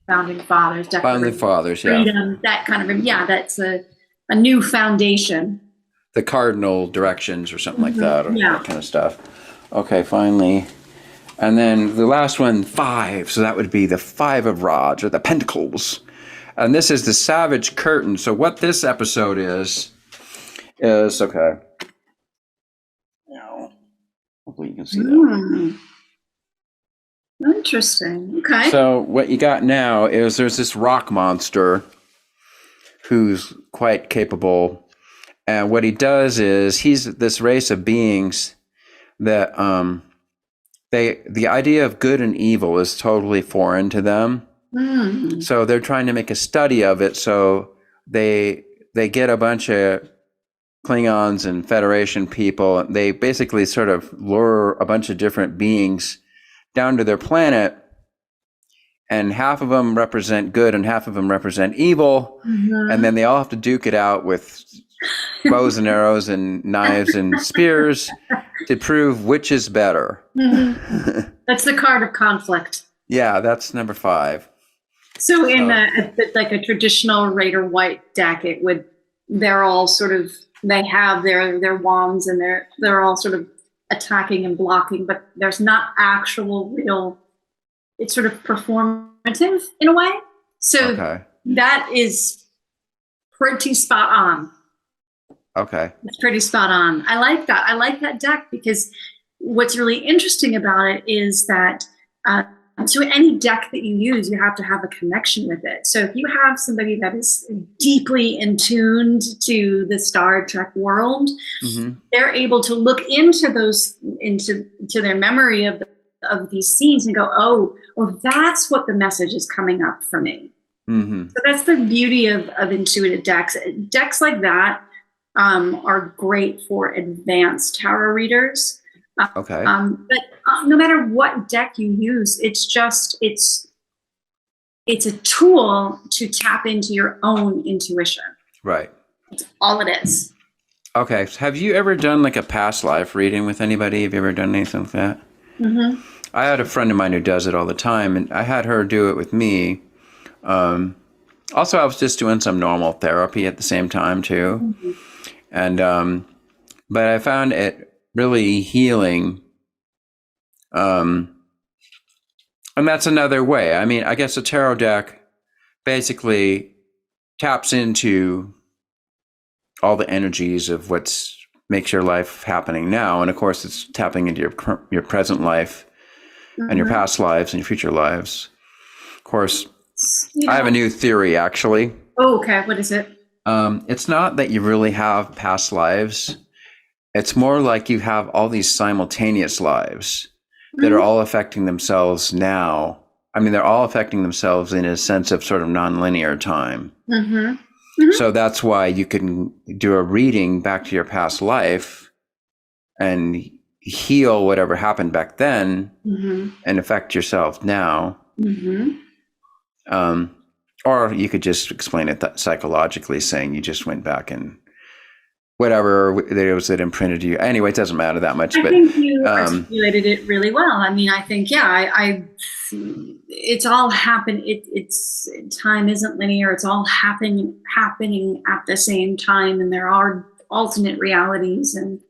fathers, Founding fathers, yeah. freedom, that kind of that's a new foundation. The cardinal directions or something like that, or Yeah. that kind of stuff. Okay, finally. And then the last one, 5. So that would be the 5 of rods, or the pentacles. And this is the Savage Curtain. So what this episode is okay. Now, hopefully you can see that. Interesting. Okay. So what you got now is there's this rock monster who's quite capable. And what he does is he's this race of beings that the idea of good and evil is totally foreign to them. So they're trying to make a study of it. So they get a bunch of Klingons and Federation people. They basically sort of lure a bunch of different beings down to their planet, and half of them represent good and half of them represent evil. And then they all have to duke it out with bows and arrows and knives and spears to prove which is better. That's the card of conflict. Yeah, that's number 5. So in like a traditional red or white deck, they're all sort of, they have their wands and they're all sort of attacking and blocking, but there's not actual real, it's sort of performative in a way. So that is pretty spot on. Okay. It's pretty spot on. I like that. I like that deck because what's really interesting about it is that so any deck that you use, you have to have a connection with it. So if you have somebody that is deeply in tuned to the Star Trek world, they're able to look into their memory of these scenes and go, oh, well, that's what the message is coming up for me. So that's the beauty of intuitive decks. Decks like that are great for advanced tarot readers. But no matter what deck you use, it's a tool to tap into your own intuition. Right. That's all it is. Okay. So have you ever done like a past life reading with anybody? Have you ever done anything like that? I had a friend of mine who does it all the time, and I had her do it with me. Also, I was just doing some normal therapy at the same time too. And but I found it really healing. And that's another way. I mean, I guess a tarot deck basically taps into all the energies of what's makes your life happening now. And of course, it's tapping into your present life and your past lives and your future lives. Of course, I have a new theory, actually. Oh, okay. What is it? It's not that you really have past lives. It's more like you have all these simultaneous lives that are all affecting themselves now. I mean, they're all affecting themselves in a sense of sort of nonlinear time. So that's why you can do a reading back to your past life and heal whatever happened back then and affect yourself now. Or you could just explain it psychologically, saying you just went back and whatever it was that imprinted you. Anyway, it doesn't matter that much. I But think you articulated it really well. I mean, I think, I it's all happened. It's time isn't linear. It's all happening at the same time, and there are alternate realities, and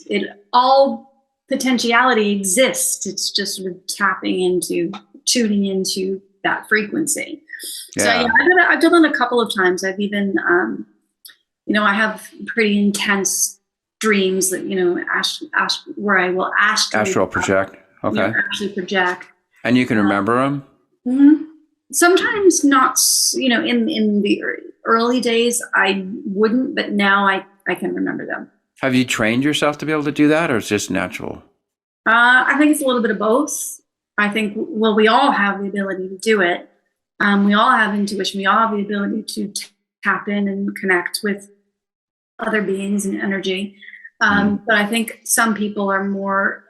it all potentiality exists. It's just sort of tuning into that frequency. So yeah, I've done it a couple of times. I've even, I have pretty intense dreams that, where I will astral project. Okay. Actually project. And you can remember them? Mm-hmm. Sometimes not, in the early days, I wouldn't, but now I can remember them. Have you trained yourself to be able to do that, or it's just natural? I think it's a little bit of both. I think, we all have the ability to do it. We all have intuition. We all have the ability to tap in and connect with other beings and energy. But I think some people are more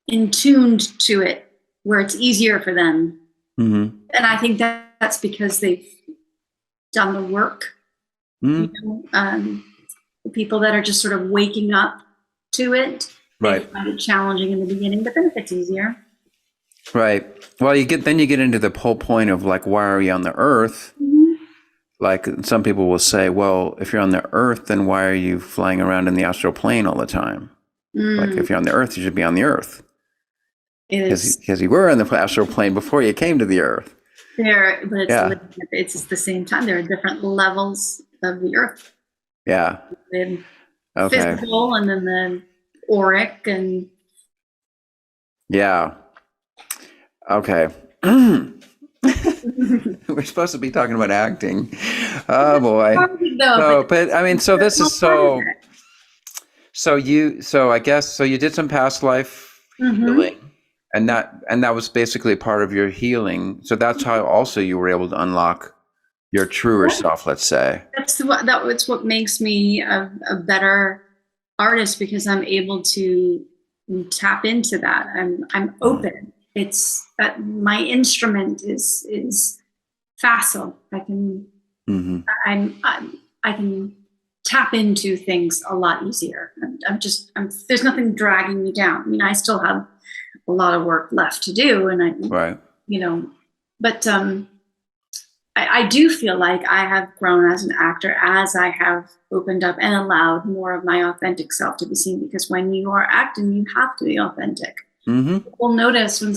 in tuned to it, where it's easier for them. Mm-hmm. And I think that's because they've done the work. Mm-hmm. The people that are just sort of waking up to it, right, they find it challenging in the beginning, but then it gets easier. Right. Well, you get into the whole point of like, why are you on the earth? Mm-hmm. Like some people will say, well, if you're on the earth, then why are you flying around in the astral plane all the time? Like if you're on the earth, you should be on the earth. Because you were on the astral plane before you came to the earth. But it's the same time. There are different levels of the earth. Yeah. The Okay. physical, and then the auric, and yeah. Okay. We're supposed to be talking about acting. Oh boy. This is so. So I guess you did some past life healing, and that was basically part of your healing. So that's how also you were able to unlock your truer self, let's say. That's what makes me a better artist, because I'm able to tap into that. I'm open. It's that my instrument is facile. I can I can tap into things a lot easier. There's nothing dragging me down. I mean, I still have a lot of work left to do, and but I do feel like I have grown as an actor as I have opened up and allowed more of my authentic self to be seen. Because when you are acting, you have to be authentic. Mm-hmm. People notice when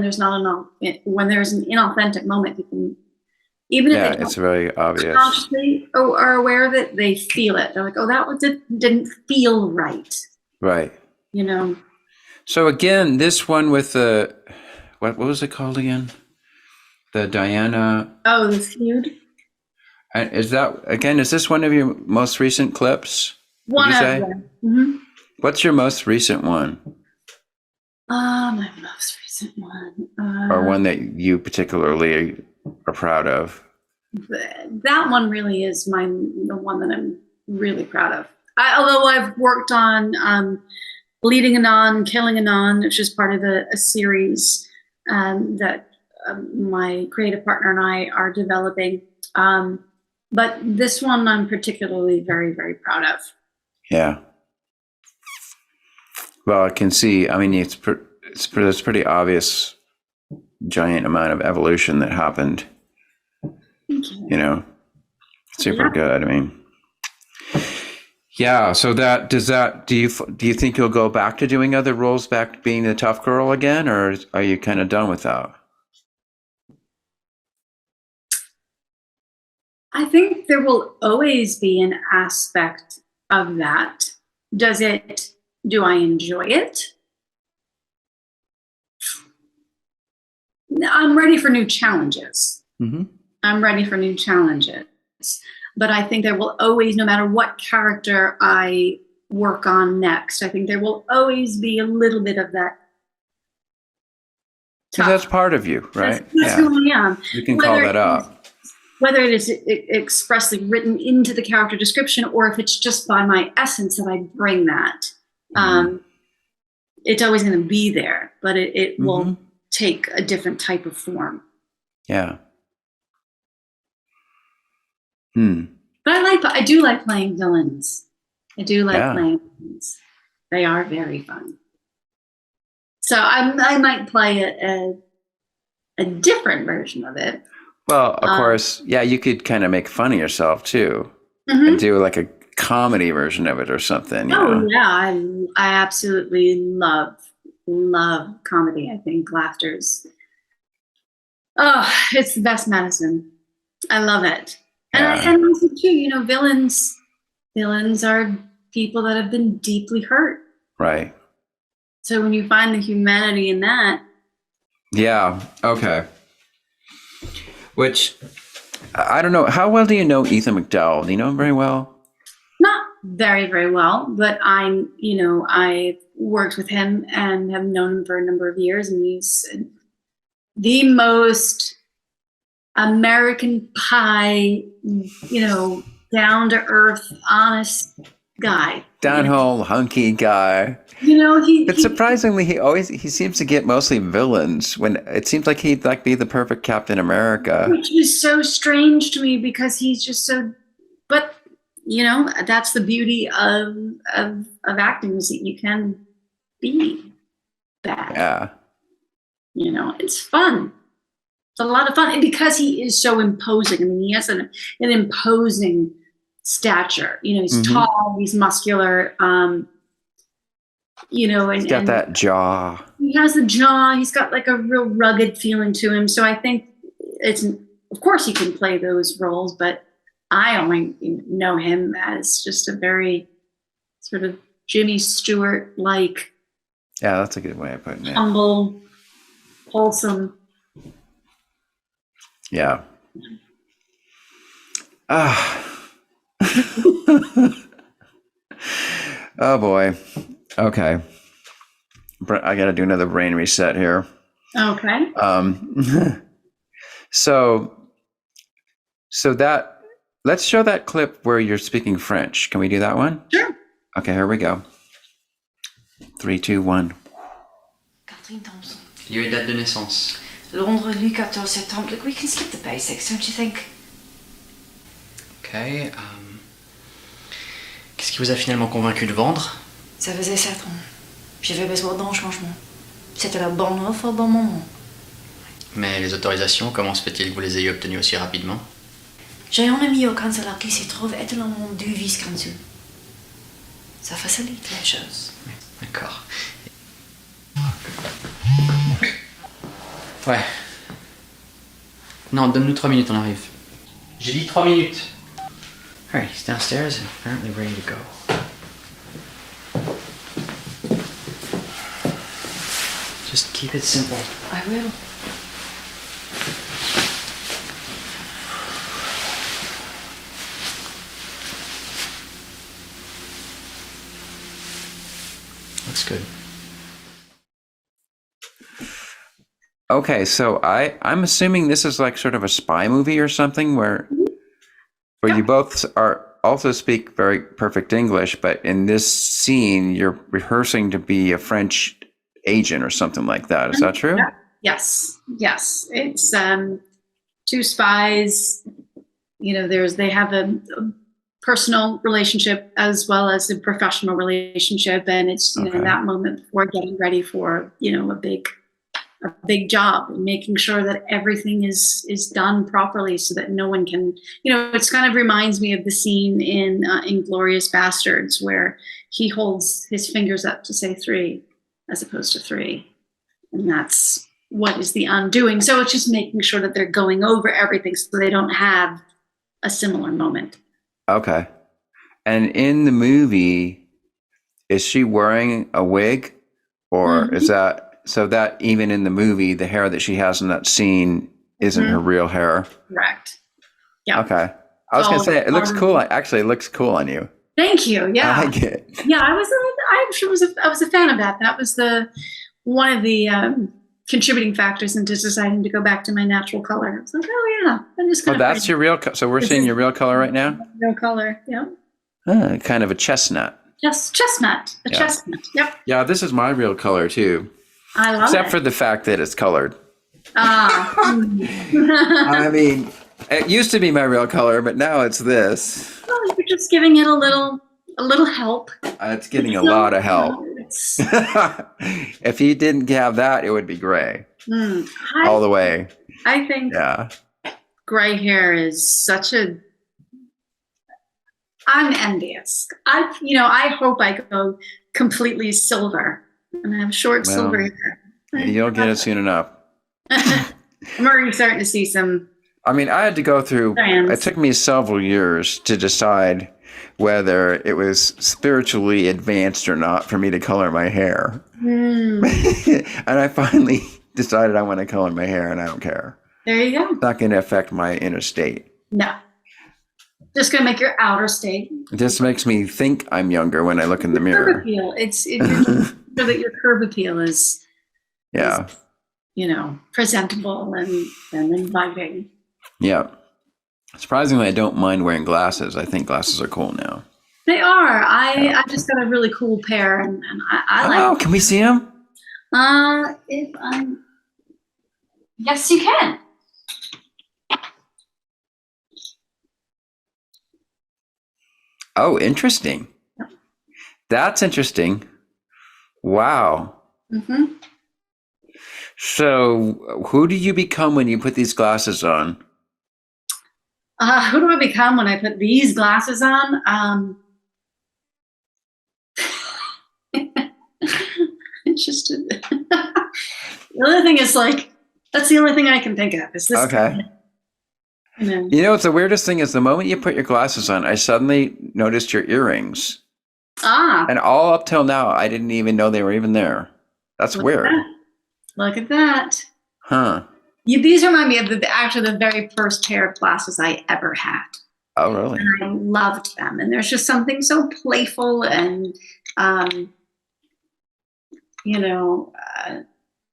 there's an inauthentic moment. People, even if it's very obvious, consciously are aware of it, they feel it. They're like, "Oh, that didn't feel right." Right. So again, this one with the what was it called again? The Diana. Oh, the feud. Is this one of your most recent clips? One of them. Mm-hmm. What's your most recent one? My most recent one. Or one that you particularly are proud of? That one really is the one that I'm really proud of. Although I've worked on Leading Anon, Killing Anon, which is part of a series that my creative partner and I are developing. But this one I'm particularly very, very proud of. Yeah. Well, I can see, I mean, it's pretty obvious giant amount of evolution that happened. Thank you. Super good. I mean, yeah. So do you think you'll go back to doing other roles, back to being the tough girl again, or are you kind of done with that? I think there will always be an aspect of that. Do I enjoy it? I'm ready for new challenges. Mm-hmm. I'm ready for new challenges. But I think there will always, no matter what character I work on next, I think there will always be a little bit of that. Because that's part of you, right? That's who I am. You can call that up. Whether it is expressly written into the character description, or if it's just by my essence that I bring that. It's always going to be there, but it will take a different type of form. Yeah. But I do like playing villains. I do like Yeah. playing villains. They are very fun. So I might play a different version of it. Well, of course, yeah, you could kind of make fun of yourself too, Mhm. and do like a comedy version of it or something. You Oh know? yeah, I absolutely love comedy. I think laughter's it's the best medicine. I love it. Yeah. And also too, you know, villains are people that have been deeply hurt. Right. So when you find the humanity in that, Yeah. Okay. Which I don't know. How well do you know Ethan McDowell? Do you know him very well? not very, very well, but I worked with him and have known him for a number of years, and he's the most American pie, down to earth, honest guy. Downhole, hunky guy. But surprisingly, he seems to get mostly villains when it seems like he'd like be the perfect Captain America. Which is so strange to me because he's just so. But that's the beauty of acting, is that you can be bad. Yeah. It's fun. It's a lot of fun, and because he is so imposing. I mean, he has an imposing stature. He's tall, he's muscular. He's got that jaw. He has the jaw. He's got like a real rugged feeling to him. So I think of course he can play those roles, but I only know him as just a very sort of Jimmy Stewart-like. Yeah, that's a good way of putting it. Humble, wholesome. Yeah. Oh boy. Okay. I got to do another brain reset here. Okay. So that, let's show that clip where you're speaking French. Can we do that one? Sure. Okay, here we go. 3, 2, 1. Catherine Thompson. Lieu et date de naissance. Londres, Louis 14 septembre. Look, we can skip the basics, don't you think? Ok. Qu'est-ce qui vous a finalement convaincu de vendre? Ça faisait 7 ans. J'avais besoin d'un changement. C'était la bonne offre au bon moment. Mais les autorisations, comment se fait-il que vous les ayez obtenues aussi rapidement? J'ai un ami au consulat qui s'y trouve étonnamment du vice-consul. Ça facilite les choses. D'accord. Ouais. Non, donne-nous 3 minutes, on arrive. J'ai dit 3 minutes. Alright, he's downstairs and apparently ready to go. Just keep it simple. I will. Looks good. Okay, so I'm assuming this is like sort of a spy movie or something where you both also speak very perfect English, but in this scene you're rehearsing to be a French agent or something like that. Is that true? Yes. It's two spies. They have a personal relationship as well as a professional relationship, and it's in that moment before getting ready for a big job and making sure that everything is done properly so that no one can, it's kind of reminds me of the scene in Inglourious Bastards where he holds his fingers up to say 3 as opposed to 3. And that's what is the undoing. So it's just making sure that they're going over everything so they don't have a similar moment. Okay. And in the movie, is she wearing a wig, or is that so that even in the movie, the hair that she has in that scene isn't her real hair? Correct. Yeah. Okay. I was going to say, it looks cool. Actually, it looks cool on you. Thank you. Yeah. I like it. Yeah, I was a fan of that. That was one of the contributing factors into deciding to go back to my natural color. I was like, oh yeah, that is kind of that's your real so we're seeing your real color right now? real color. Yeah. Kind of a chestnut. Just chestnut. Chestnut. Yep. Yeah, this is my real color too. I love Except it. for the fact that it's colored. Ah. I mean, it used to be my real color, but now it's this. just giving it a little help. It's getting a lot of help. If he didn't have that, it would be gray all the way. I think gray hair is such a. I'm envious. I hope I go completely silver and have short silver hair. You'll get it soon enough. I'm already starting to see some. I mean, I had to go through. Strands. It took me several years to decide whether it was spiritually advanced or not for me to color my hair. And I finally decided I want to color my hair, and I don't care. There you go. It's not going to affect my inner state. No. Just going to make your outer state. It just makes me think I'm younger when I look in the mirror. Curb appeal. It's so that your curb appeal is presentable and inviting. Yeah. Surprisingly, I don't mind wearing glasses. I think glasses are cool now. They are. I just got a really cool pair, and I like. Oh, can we see them? Yes, you can. Oh, interesting. That's interesting. Wow. Mm-hmm. So, who do you become when you put these glasses on? Who do I become when I put these glasses on? It's just the other thing is that's the only thing I can think of. Is this okay? You know, it's the weirdest thing is the moment you put your glasses on, I suddenly noticed your earrings. And all up till now, I didn't even know they were even there. That's weird. Look at that. Huh. These remind me of the very first pair of glasses I ever had. Oh, really? And I loved them. And there's just something so playful and,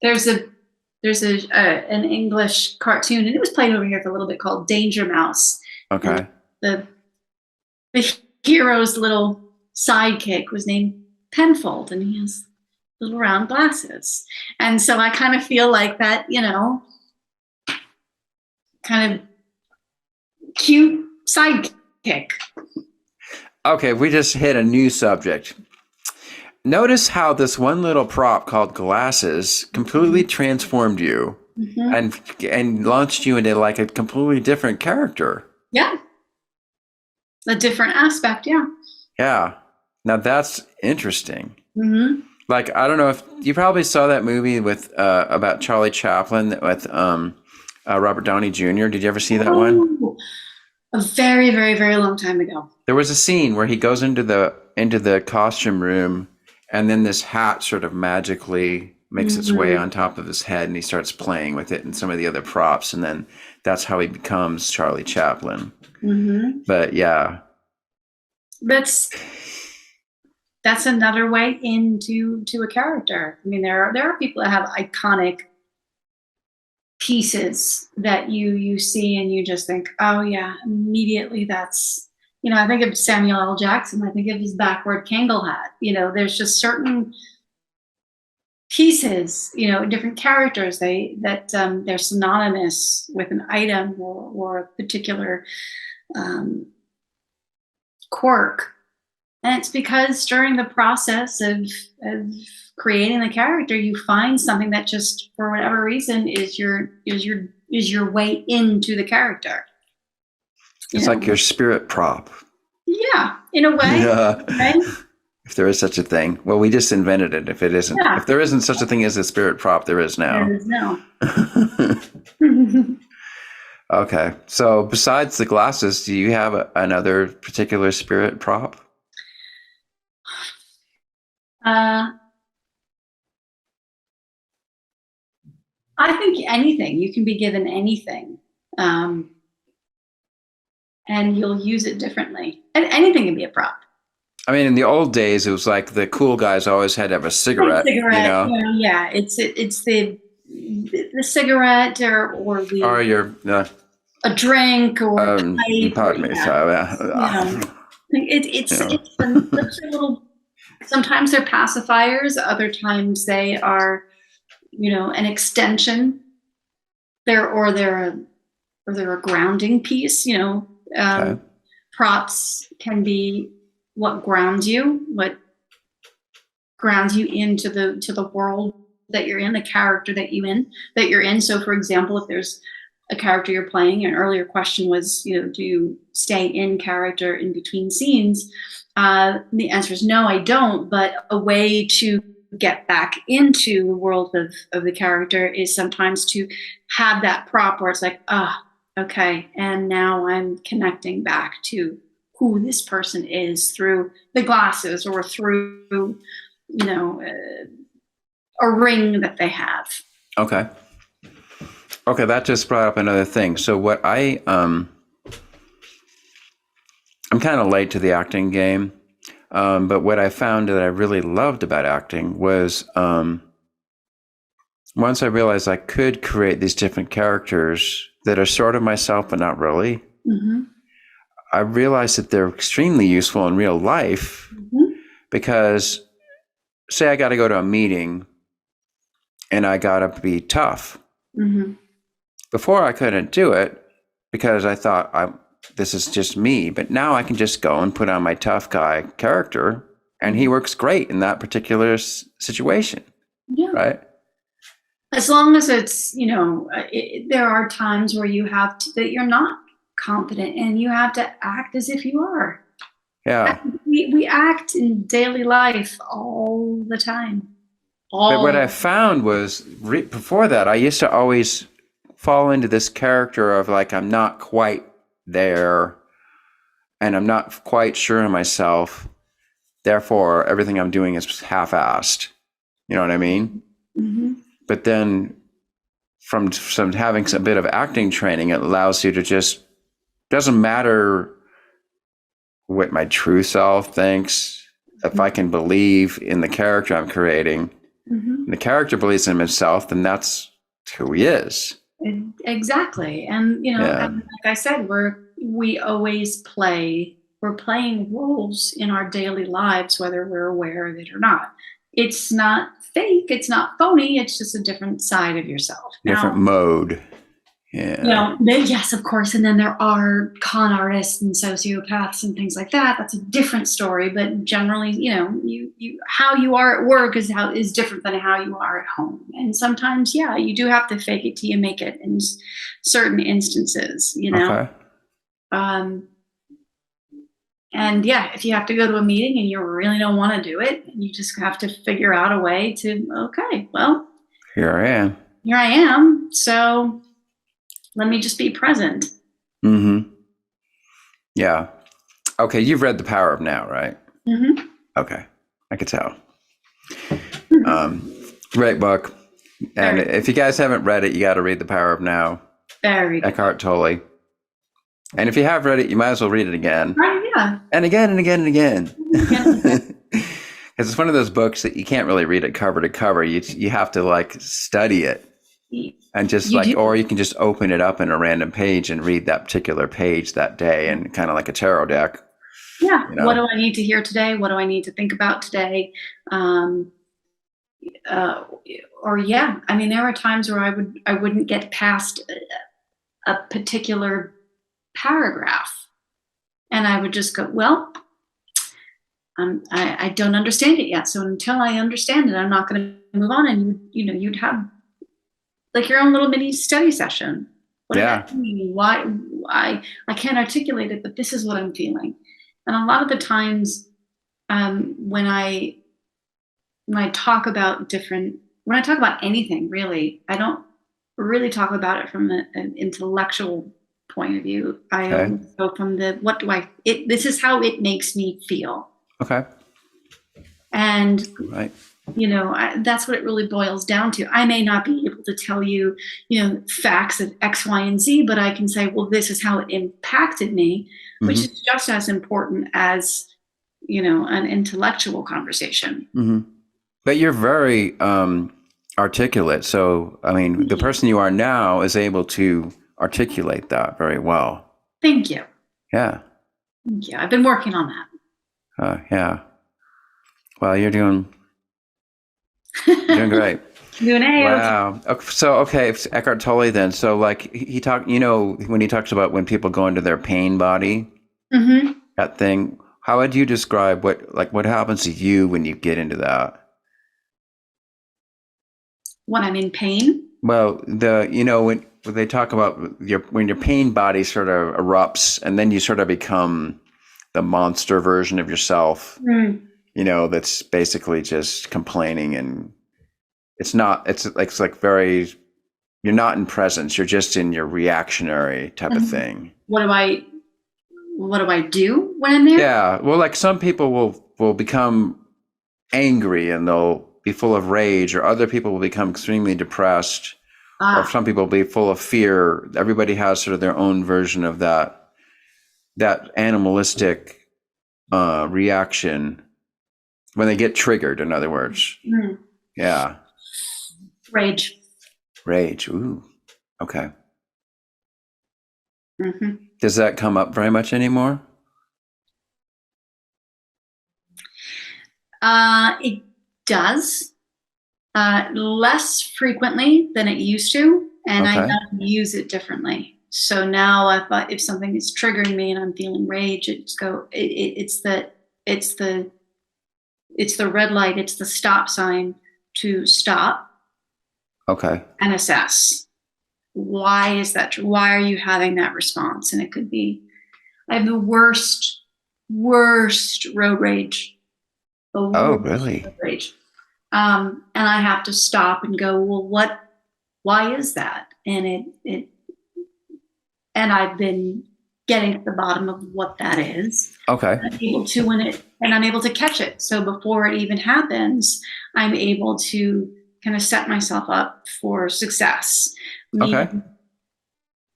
there's an English cartoon, and it was played over here for a little bit, called Danger Mouse. Okay. And the hero's little sidekick was named Penfold, and he has little round glasses. And so I kind of feel like that, kind of cute sidekick. Okay, we just hit a new subject. Notice how this one little prop called glasses completely transformed you and launched you into like a completely different character. Yeah. A different aspect, yeah. Yeah. Now that's interesting. Mm-hmm. Like, I don't know if you probably saw that movie with about Charlie Chaplin with Robert Downey Jr. Did you ever see that one? A very, very, very long time ago. There was a scene where he goes into the costume room, and then this hat sort of magically makes its way on top of his head, and he starts playing with it and some of the other props, and then that's how he becomes Charlie Chaplin. Mm-hmm. But yeah, that's another way into a character. I mean, there are people that have iconic pieces that you see and you just think, oh yeah, immediately that's. I think of Samuel L. Jackson. I think of his backward Kangol hat. There's just certain pieces, different characters. They're synonymous with an item or a particular quirk, and it's because during the process of creating the character, you find something that just for whatever reason is your way into the character. It's like your spirit prop. Yeah, in a way. Yeah. Right? If there is such a thing. Well, we just invented it. If it isn't, if there isn't such a thing as a spirit prop, there is now. There is now. Okay. So besides the glasses, do you have another particular spirit prop? I think anything. You can be given anything. And you'll use it differently. And anything can be a prop. I mean, in the old days, it was like the cool guys always had to have a cigarette. Yeah, it's the cigarette or your a drink or a pipe. Pardon me. It's a little. Sometimes they're pacifiers. Other times they are, an extension. They're a grounding piece. props can be what grounds you into the world that you're in, the character that you're in. So for example, if there's a character you're playing, an earlier question was, do you stay in character in between scenes? The answer is no, I don't. But a way to get back into the world of the character is sometimes to have that prop where it's like, okay, and now I'm connecting back to who this person is through the glasses or through, a ring that they have. Okay, that just brought up another thing. So what I'm kind of late to the acting game, but what I found that I really loved about acting was once I realized I could create these different characters that are sort of myself, but not really. Mm-hmm. I realized that they're extremely useful in real life because, say I got to go to a meeting and I got to be tough. Mm-hmm. Before I couldn't do it because I thought this is just me, but now I can just go and put on my tough guy character and he works great in that particular situation. Yeah. Right? As long as it's, there are times where that you're not confident and you have to act as if you are. Yeah. We act in daily life all the time. But what I found was before that, I used to always fall into this character of like, I'm not quite there and I'm not quite sure of myself. Therefore, everything I'm doing is half-assed. You know what I mean? Mm-hmm. But then from having a bit of acting training, it allows you to just, doesn't matter what my true self thinks. If I can believe in the character I'm creating, and the character believes in himself, then that's who he is. Exactly. And, and like I said, we're playing roles in our daily lives, whether we're aware of it or not. It's not fake. It's not phony. It's just a different side of yourself. Different mode. Yeah. Yes, of course. And then there are con artists and sociopaths and things like that. That's a different story. But generally, you how you are at work is different than how you are at home. And sometimes, you do have to fake it till you make it in certain instances, Okay. And if you have to go to a meeting and you really don't want to do it, you just have to figure out a way to, okay, well, here I am. So let me just be present. Mm-hmm. Yeah. Okay. You've read The Power of Now, right? Mm-hmm. Okay. I could tell. Great book. And if you guys haven't read it, you got to read The Power of Now. Very good. Eckhart Tolle. And if you have read it, you might as well read it again. Right, yeah. And again and again and again. Because it's one of those books that you can't really read it cover to cover. You have to study it. And just or you can just open it up in a random page and read that particular page that day, and kind of like a tarot deck. Yeah. What do I need to hear today? What do I need to think about today? There are times where I wouldn't get past a particular paragraph, and I would just go, well, I don't understand it yet. So until I understand it, I'm not going to move on. And you'd have like your own little mini study session. What does that mean? Why I can't articulate it, but this is what I'm feeling. And a lot of the times, when I talk about anything, really, I don't really talk about it from an intellectual point of view. I always go from this is how it makes me feel. Okay. And right. That's what it really boils down to. I may not be able to tell you, facts of X, Y, and Z, but I can say, well, this is how it impacted me, which is just as important as, an intellectual conversation. Mm-hmm. But you're very articulate. So, the person you are now is able to articulate that very well. Thank you. Yeah. Thank you. I've been working on that. Yeah. Well, you're doing great. Doing A. Wow. So, it's Eckhart Tolle then. So he talked, when he talks about when people go into their pain body, Mm-hmm. that thing. How would you describe what happens to you when you get into that? When I'm in pain. Well, when they talk about when your pain body sort of erupts, and then you sort of become the monster version of yourself. Mm. That's basically just complaining, and it's like very, you're not in presence. You're just in your reactionary type of thing. What do I do when I'm there? Yeah. Well, like some people will become angry and they'll be full of rage, or other people will become extremely depressed, or some people will be full of fear. Everybody has sort of their own version of that animalistic reaction when they get triggered, in other words. Mm. Yeah. Rage. Ooh. Okay. Mm-hmm. Does that come up very much anymore? It does. Less frequently than it used to, and I now use it differently. So now if something is triggering me and I'm feeling rage, it's the red light, it's the stop sign to stop. Okay. And assess. Why is that true? Why are you having that response? And it could be, I have the worst road rage. Oh, really? Road rage. And I have to stop and go, well, why is that? And and I've been getting to the bottom of what that is. Okay. I'm able to I'm able to catch it. So before it even happens, I'm able to kind of set myself up for success. Okay.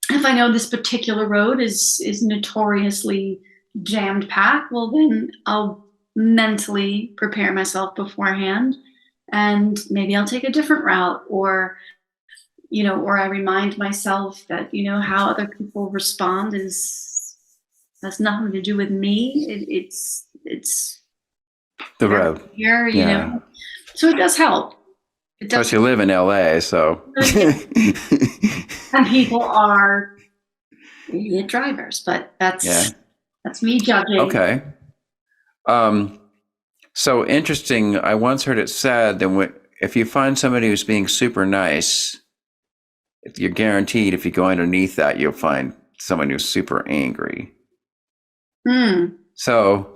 If I know this particular road is notoriously jammed packed, well, then I'll mentally prepare myself beforehand, and maybe I'll take a different route, or I remind myself that how other people respond has nothing to do with me. It's the road here, So it does help. Of course, you live in LA, so. And people are idiot drivers, but that's me judging. Okay. So interesting. I once heard it said that if you find somebody who's being super nice, you're guaranteed if you go underneath that, you'll find someone who's super angry. So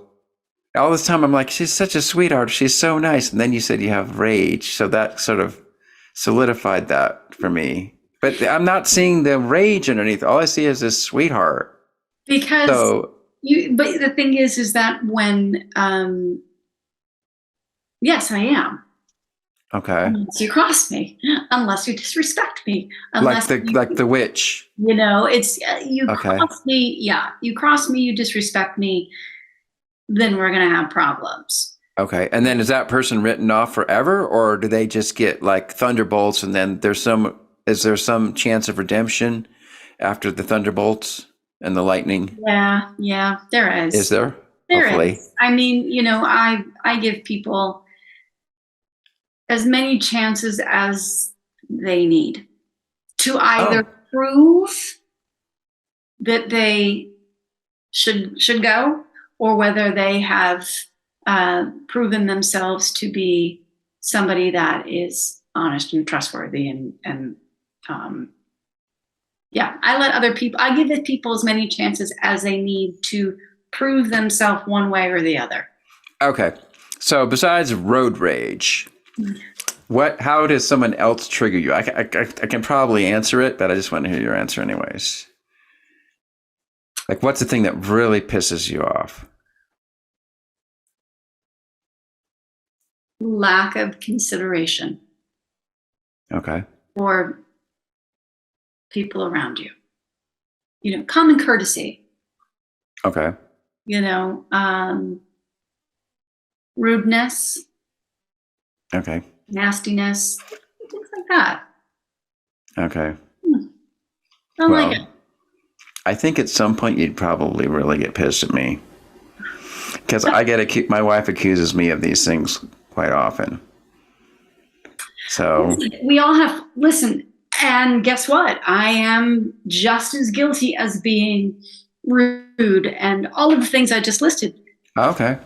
all this time I'm like, she's such a sweetheart. She's so nice. And then you said you have rage. So that sort of solidified that for me. But I'm not seeing the rage underneath. All I see is this sweetheart. Because but the thing is that when, yes, I am. Okay. Unless you cross me, unless you disrespect me, like the witch. It's you cross me. Yeah, you cross me, you disrespect me, then we're gonna have problems. Okay, and then is that person written off forever, or do they just get like thunderbolts, and then is there some chance of redemption after the thunderbolts and the lightning? Yeah, there is. Is there? There Hopefully. is. I mean, I give people as many chances as they need to either prove that they should go, or whether they have proven themselves to be somebody that is honest and trustworthy. And I give people as many chances as they need to prove themselves one way or the other. Okay. So besides road rage, how does someone else trigger you? I can probably answer it, but I just want to hear your answer anyways. Like, what's the thing that really pisses you off? Lack of consideration. Okay. For people around you. Common courtesy. Okay. Rudeness. Okay. Nastiness. Things like that. Okay. Don't like it. I think at some point you'd probably really get pissed at me, because my wife accuses me of these things quite often. So we all listen, and guess what? I am just as guilty as being rude, and all of the things I just listed. Okay.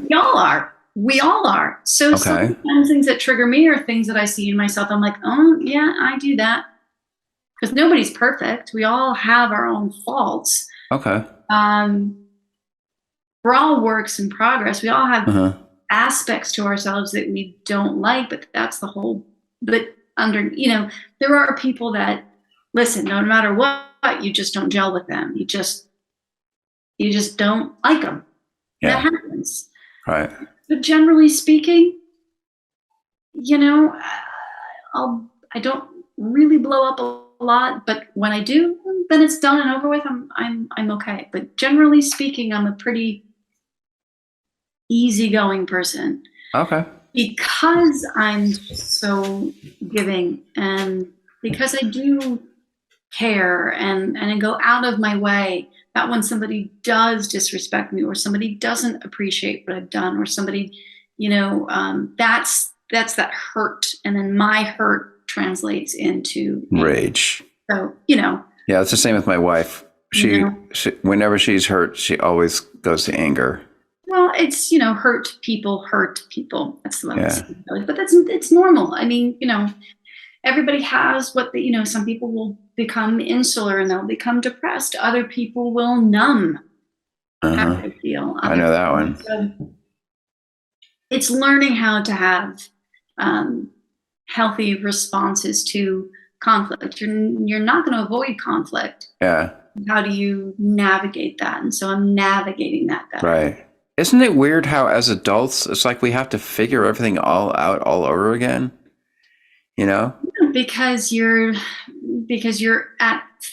We all are. So sometimes things that trigger me are things that I see in myself. I'm like, oh yeah, I do that. Because nobody's perfect. We all have our own faults. Okay. We're all works in progress. We all have aspects to ourselves that we don't like, but that's the whole, but there are people that, listen, no matter what, you just don't gel with them. You just don't like them. Yeah. That happens. Right. But generally speaking, I don't really blow up a lot, but when I do, then it's done and over with. I'm okay. But generally speaking, I'm a pretty easygoing person. Okay. Because I'm so giving, and because I do care and I go out of my way, that when somebody does disrespect me or somebody doesn't appreciate what I've done or somebody, that's that hurt, and then my hurt translates into rage. So yeah, it's the same with my wife. She whenever she's hurt, she always goes to anger. Well, it's hurt people. That's the one. Yeah. But it's normal. I mean, everybody has what some people will become insular and they'll become depressed. Other people will numb how they feel. I know that one. So it's learning how to have healthy responses to conflict. You're not going to avoid conflict. Yeah. How do you navigate that? And so I'm navigating that better. Right. Isn't it weird how as adults, it's like we have to figure everything all out all over again? Because you're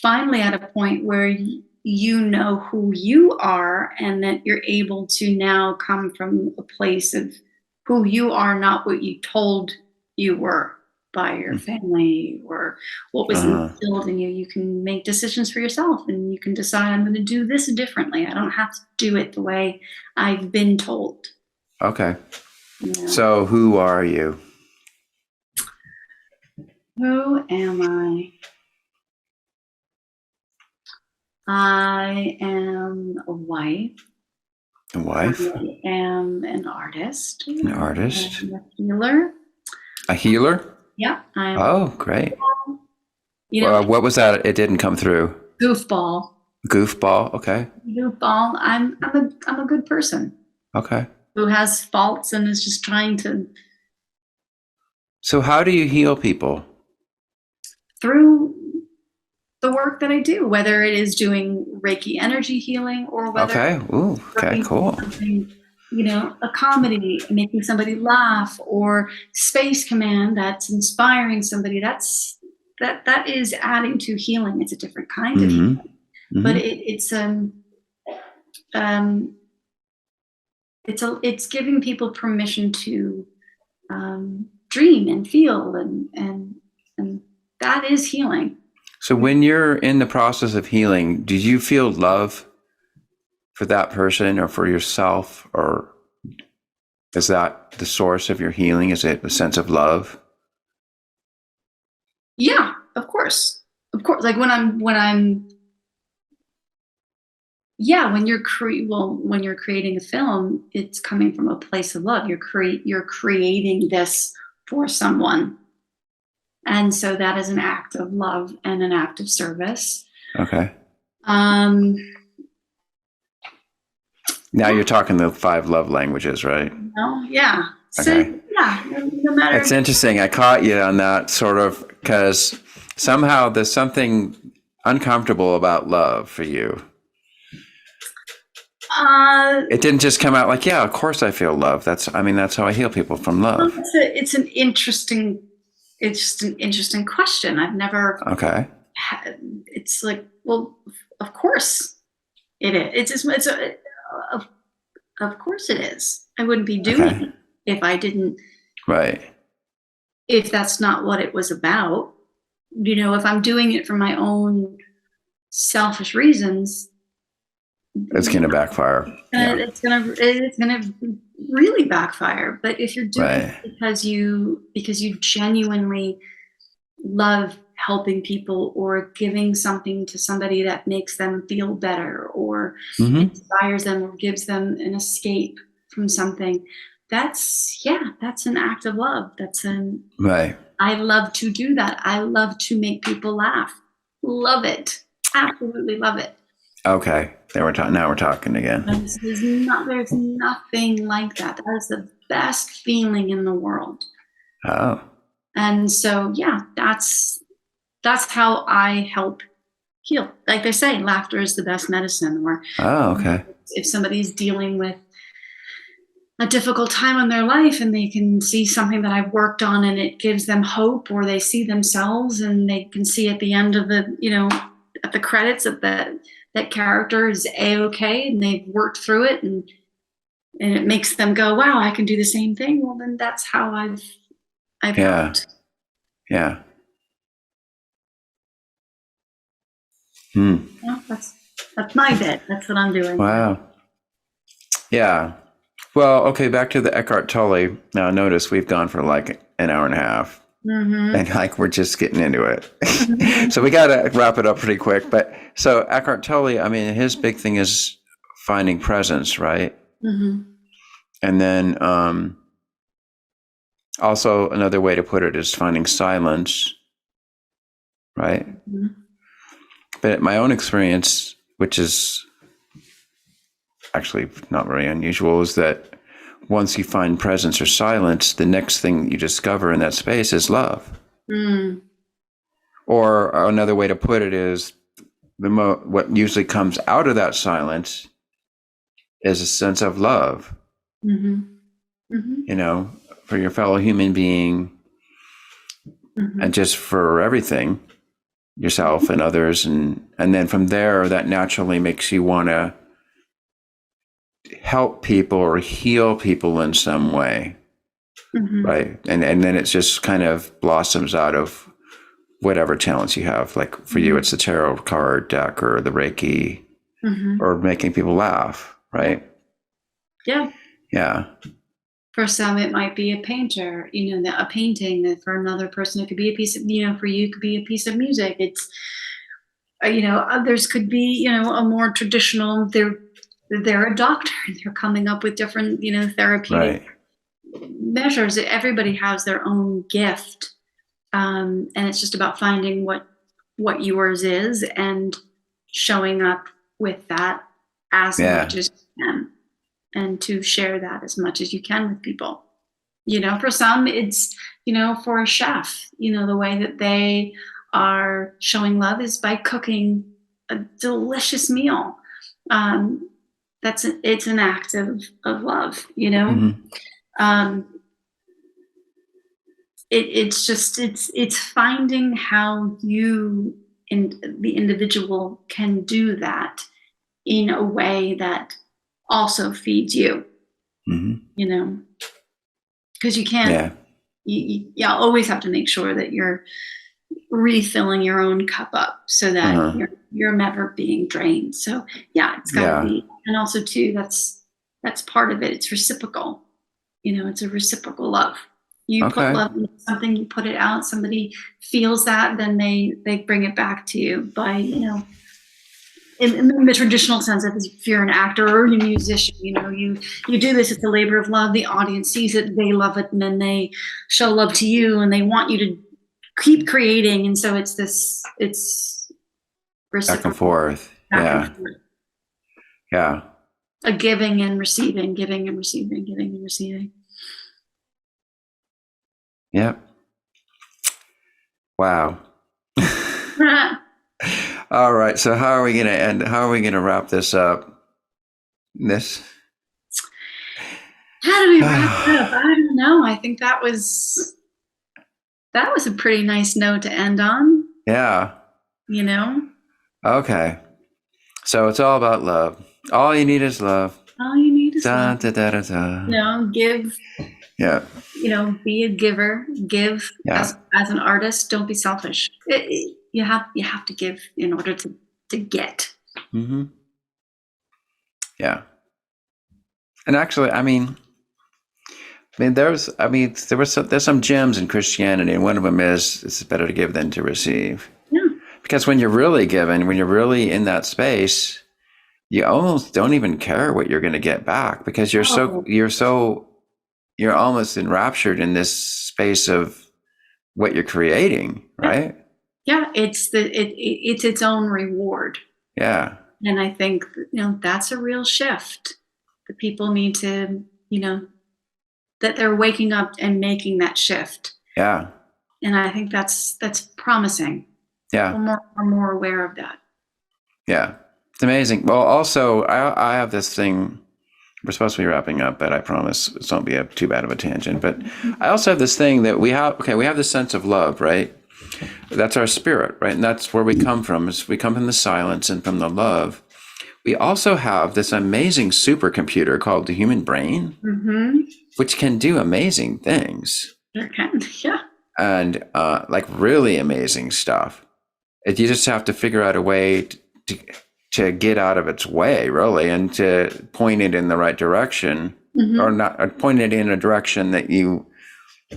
finally at a point where you know who you are, and that you're able to now come from a place of who you are, not what you told you were by your family or what was instilled in you. You can make decisions for yourself, and you can decide, I'm going to do this differently. I don't have to do it the way I've been told. Okay. So who are you? Who am I? I am a wife. A wife? I am an artist. An artist? I'm a healer. A healer? Yeah. Oh, great. What was that? It didn't come through. Goofball. Goofball. Okay. Goofball. I'm a good person. Okay. Who has faults and is just trying to. So how do you heal people? Through the work that I do, whether it is doing Reiki energy healing or whether. Okay. Ooh. Okay. Cool. A comedy, making somebody laugh, or space command that's inspiring somebody. That is adding to healing. It's a different kind of healing, but it's giving people permission to dream and feel, and that is healing. So when you're in the process of healing, do you feel love for that person or for yourself, or is that the source of your healing? Is it a sense of love? Yeah, of course. Like when you're creating a film, it's coming from a place of love. You're creating this for someone. And so that is an act of love and an act of service. Okay. Now you're talking the 5 love languages, right? No, yeah. Okay. So yeah, no matter. It's interesting. I caught you on that sort of, because somehow there's something uncomfortable about love for you. It didn't just come out like, yeah, of course I feel love. That's how I heal people, from love. It's an interesting question. I've never. Okay. It's like, well, of course it is. Of course it is. I wouldn't be doing it if I didn't. Right. If that's not what it was about, if I'm doing it for my own selfish reasons, it's going to backfire. It's going to really backfire. But if you're doing it because you genuinely love helping people or giving something to somebody that makes them feel better or inspires them or gives them an escape from something, that's an act of love. Right. I love to do that. I love to make people laugh. Love it. Absolutely love it. Okay. Now we're talking again. There's nothing like that. That is the best feeling in the world. Oh. And so, that's how I help heal. Like they say, laughter is the best medicine. Or okay. if somebody's dealing with a difficult time in their life and they can see something that I've worked on and it gives them hope, or they see themselves and they can see at the end of the, at the credits that character is A-okay and they've worked through it and it makes them go, wow, I can do the same thing. Well, then that's how I've helped. Yeah. That's my bit. That's what I'm doing. Wow. Yeah. Well, okay, back to the Eckhart Tolle. Now, notice we've gone for like an hour and a half. And we're just getting into it. So we got to wrap it up pretty quick. But so Eckhart Tolle, I mean, his big thing is finding presence, right? And then also another way to put it is finding silence, right? But my own experience, which is actually not very unusual, is that once you find presence or silence, the next thing you discover in that space is love. Or another way to put it is what usually comes out of that silence is a sense of love, for your fellow human being and just for everything, yourself and others. And then from there, that naturally makes you want to help people or heal people in some way, right? And then it just kind of blossoms out of whatever talents you have. Like for you, it's the tarot card deck or the Reiki or making people laugh, right? Yeah. For some, it might be a painter, a painting. That for another person, it could be a piece of, for you, it could be a piece of music. It's, others could be, a more traditional, they're a doctor and they're coming up with different, therapeutic measures. Everybody has their own gift. And it's just about finding what yours is and showing up with that as much as you can, and to share that as much as you can with people. For some, it's, for a chef, the way that they are showing love is by cooking a delicious meal. It's an act of love, it's finding how you and the individual can do that in a way that also feeds you, because you can't, you always have to make sure that you're refilling your own cup up so that you're never being drained. So it's got to be, and also too, that's part of it. It's reciprocal, it's a reciprocal love. You put love into something, you put it out, somebody feels that, then they bring it back to you by, in the traditional sense of if you're an actor or a musician, you do this, it's a labor of love. The audience sees it, they love it, and then they show love to you and they want you to keep creating. And so it's back and forth. Yeah. A giving and receiving, giving and receiving, giving and receiving. Yep. Wow. All right. So how are we going to end? How are we going to wrap this up? How do we wrap it up? I don't know. I think that was a pretty nice note to end on. Yeah. Okay. So it's all about love. All you need is love. All you need is love. Da, da, da, da. Give. Yeah. Be a giver. Give as an artist. Don't be selfish. You have to give in order to get. Yeah. And actually, I mean, there's some gems in Christianity, and one of them is it's better to give than to receive. Yeah. Because when you're really given, when you're really in that space, you almost don't even care what you're going to get back, because you're almost enraptured in this space of what you're creating, right? Yeah, it's its own reward. Yeah. And I think, that's a real shift that people need to, that they're waking up and making that shift. Yeah. And I think that's promising. Yeah. We're more aware of that. Yeah. It's amazing. Well, also, I have this thing. We're supposed to be wrapping up, but I promise it won't be too bad of a tangent. But I also have this thing that we have this sense of love, right? That's our spirit, right? And that's where we come from. We come from the silence and from the love. We also have this amazing supercomputer called the human brain, which can do amazing things. It can, yeah. And like really amazing stuff. You just have to figure out a way to get out of its way, really, and to point it in the right direction, or point it in a direction that you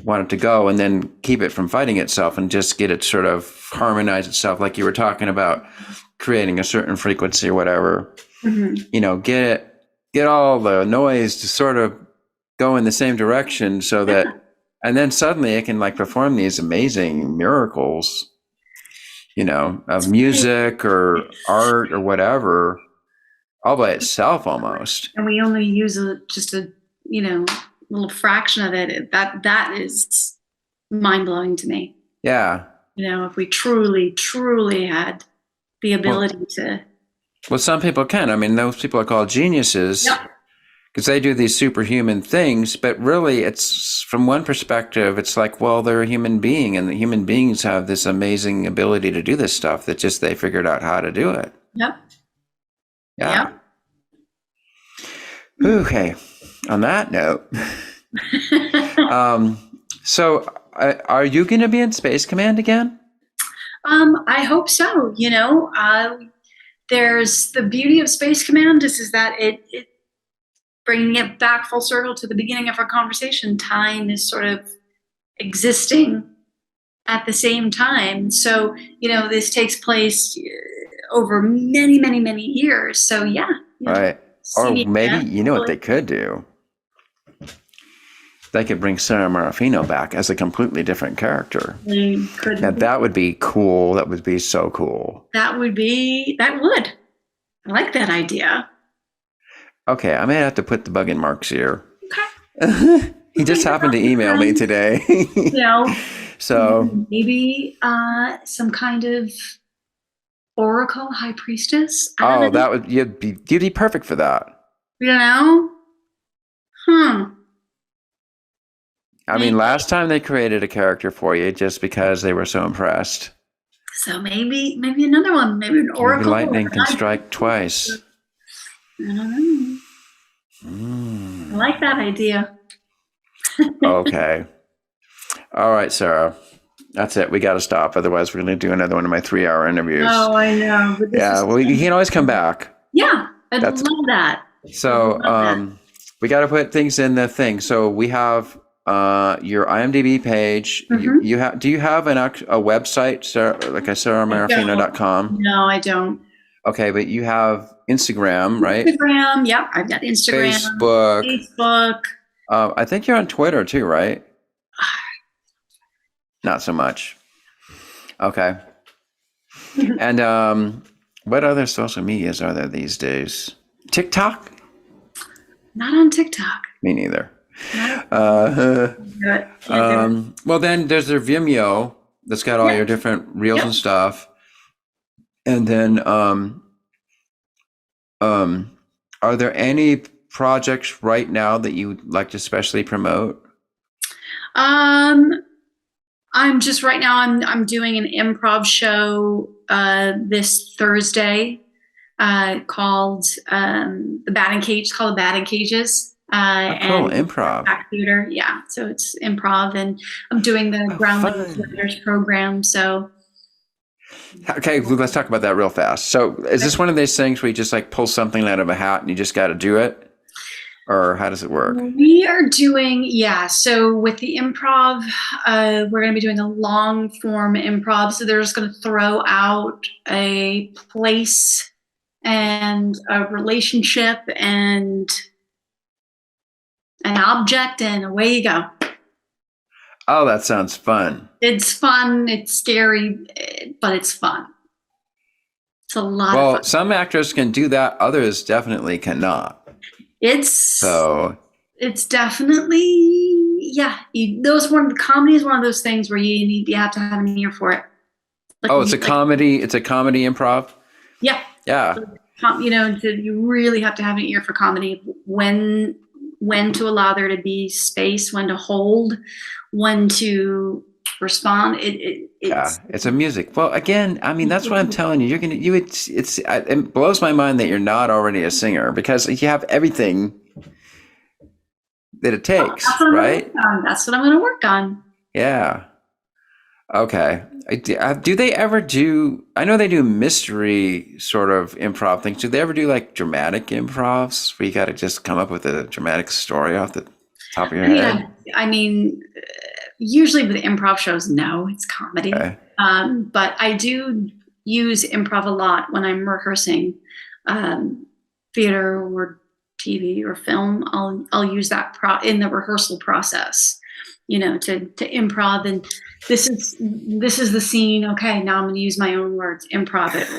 want it to go, and then keep it from fighting itself and just get it sort of harmonize itself, like you were talking about, creating a certain frequency or whatever. Get all the noise to sort of go in the same direction, so that, and then suddenly it can like perform these amazing miracles, of music or art or whatever, all by itself almost. And we only use just a little fraction of it. That is mind-blowing to me. Yeah. If we truly had the ability to. Well, some people can. I mean, those people are called geniuses. Yep. Because they do these superhuman things, but really it's, from one perspective, it's like, well, they're a human being, and the human beings have this amazing ability to do this stuff that just they figured out how to do it. Yep. Yeah. Yep. Okay. On that note, so are you going to be in Space Command again? I hope so. There's the beauty of Space Command is that it bringing it back full circle to the beginning of our conversation, time is sort of existing at the same time. So, this takes place over many, many, many years. So, yeah. Right. Or maybe, what they could do? They could bring Sara Maraffino back as a completely different character. Now, that would be cool. That would be so cool. That would. I like that idea. Okay, I may have to put the bug in Mark's ear. Okay. He just happened to email me today. So maybe some kind of oracle high priestess. You'd be perfect for that. I mean, last time they created a character for you just because they were so impressed. So maybe another one. Maybe an oracle. Maybe lightning can strike twice. I don't know. I like that idea. Okay. All right, Sara. That's it. We got to stop. Otherwise, we're going to do another one of my 3-hour interviews. Oh, I know. Well, you can always come back. Yeah, I'd love that. So we got to put things in the thing. So we have your IMDb page. Mm-hmm. Do you have a website, Sarah, like a SaraMaraffino.com? No, I don't. Okay, but you have Instagram, right? Instagram, yep. I've got Instagram. Facebook. I think you're on Twitter too, right? Not so much. Okay. And what other social medias are there these days? TikTok? Not on TikTok. Me neither. Well, then there's their Vimeo that's got all your different reels and stuff. And then, are there any projects right now that you would like to especially promote? I'm just right now. I'm doing an improv show this Thursday called The Batting Cage. It's called The Batting Cages. Cool, improv. Theater, yeah. So it's improv, and I'm doing the Ground Leaders program. So. Okay, let's talk about that real fast. So is this one of those things where you just like pull something out of a hat and you just got to do it? or how does it work? We are doing, so with the improv, we're going to be doing a long form improv. So they're just going to throw out a place and a relationship and an object, and away you go. Oh, that sounds fun. It's fun. It's scary, but it's fun. It's a lot of fun. Some actors can do that. Others definitely cannot. It's definitely, comedy is one of those things where you have to have an ear for it. Like it's a comedy. It's a comedy improv. Yeah. Yeah. You really have to have an ear for comedy. When to allow there to be space, when to hold, when to respond. It's a music. Well, again, I mean, that's what I'm telling you. It blows my mind that you're not already a singer, because you have everything that it takes, right? That's what I'm going to work on. Yeah. Okay. Do they ever do, I know they do mystery sort of improv things. Do they ever do like dramatic improvs where you got to just come up with a dramatic story off the top of your head? I mean, usually with improv shows, no, it's comedy. Okay. But I do use improv a lot when I'm rehearsing theater or TV or film. I'll use that in the rehearsal process, to improv. And this is the scene. Okay, now I'm going to use my own words, improv it.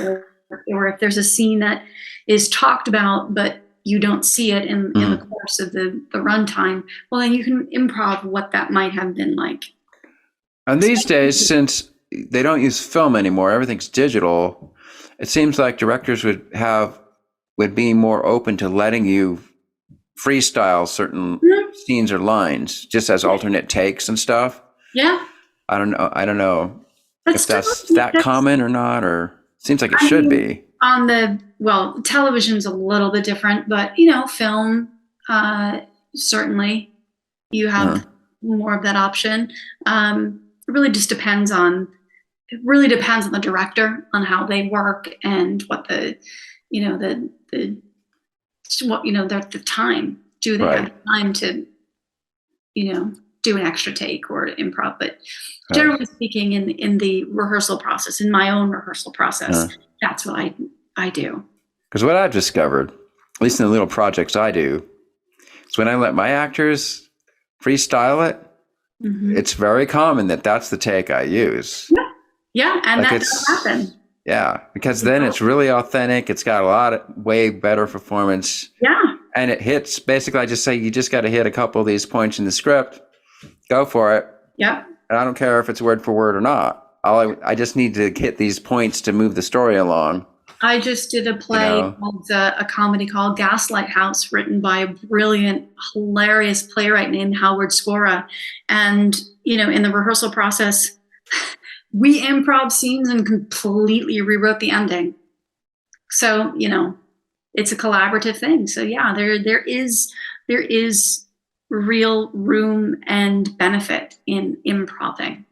Or if there's a scene that is talked about, but you don't see it in the course of the runtime, well, then you can improv what that might have been like. And these days, since they don't use film anymore, everything's digital, it seems like directors would be more open to letting you freestyle certain scenes or lines just as alternate takes and stuff. Yeah. I don't know if that's that common or not, or seems like it should be. Television's a little bit different, but film, certainly you have more of that option. It really depends on the director, on how they work and what the time. Do they have time to, do an extra take or improv? But generally speaking, in the rehearsal process, in my own rehearsal process, that's what I do. Because what I've discovered, at least in the little projects I do, is when I let my actors freestyle it, it's very common that that's the take I use. Yeah, and that does happen. Yeah, because then it's really authentic. It's got a lot of way better performance. Yeah. And it hits, basically I just say, you just got to hit a couple of these points in the script. Go for it. Yeah. And I don't care if it's word for word or not. I just need to hit these points to move the story along. I just did a play called a comedy called Gaslight House, written by a brilliant, hilarious playwright named Howard Scora. And, in the rehearsal process, we improv scenes and completely rewrote the ending. So, it's a collaborative thing. So yeah, there is real room and benefit in improving.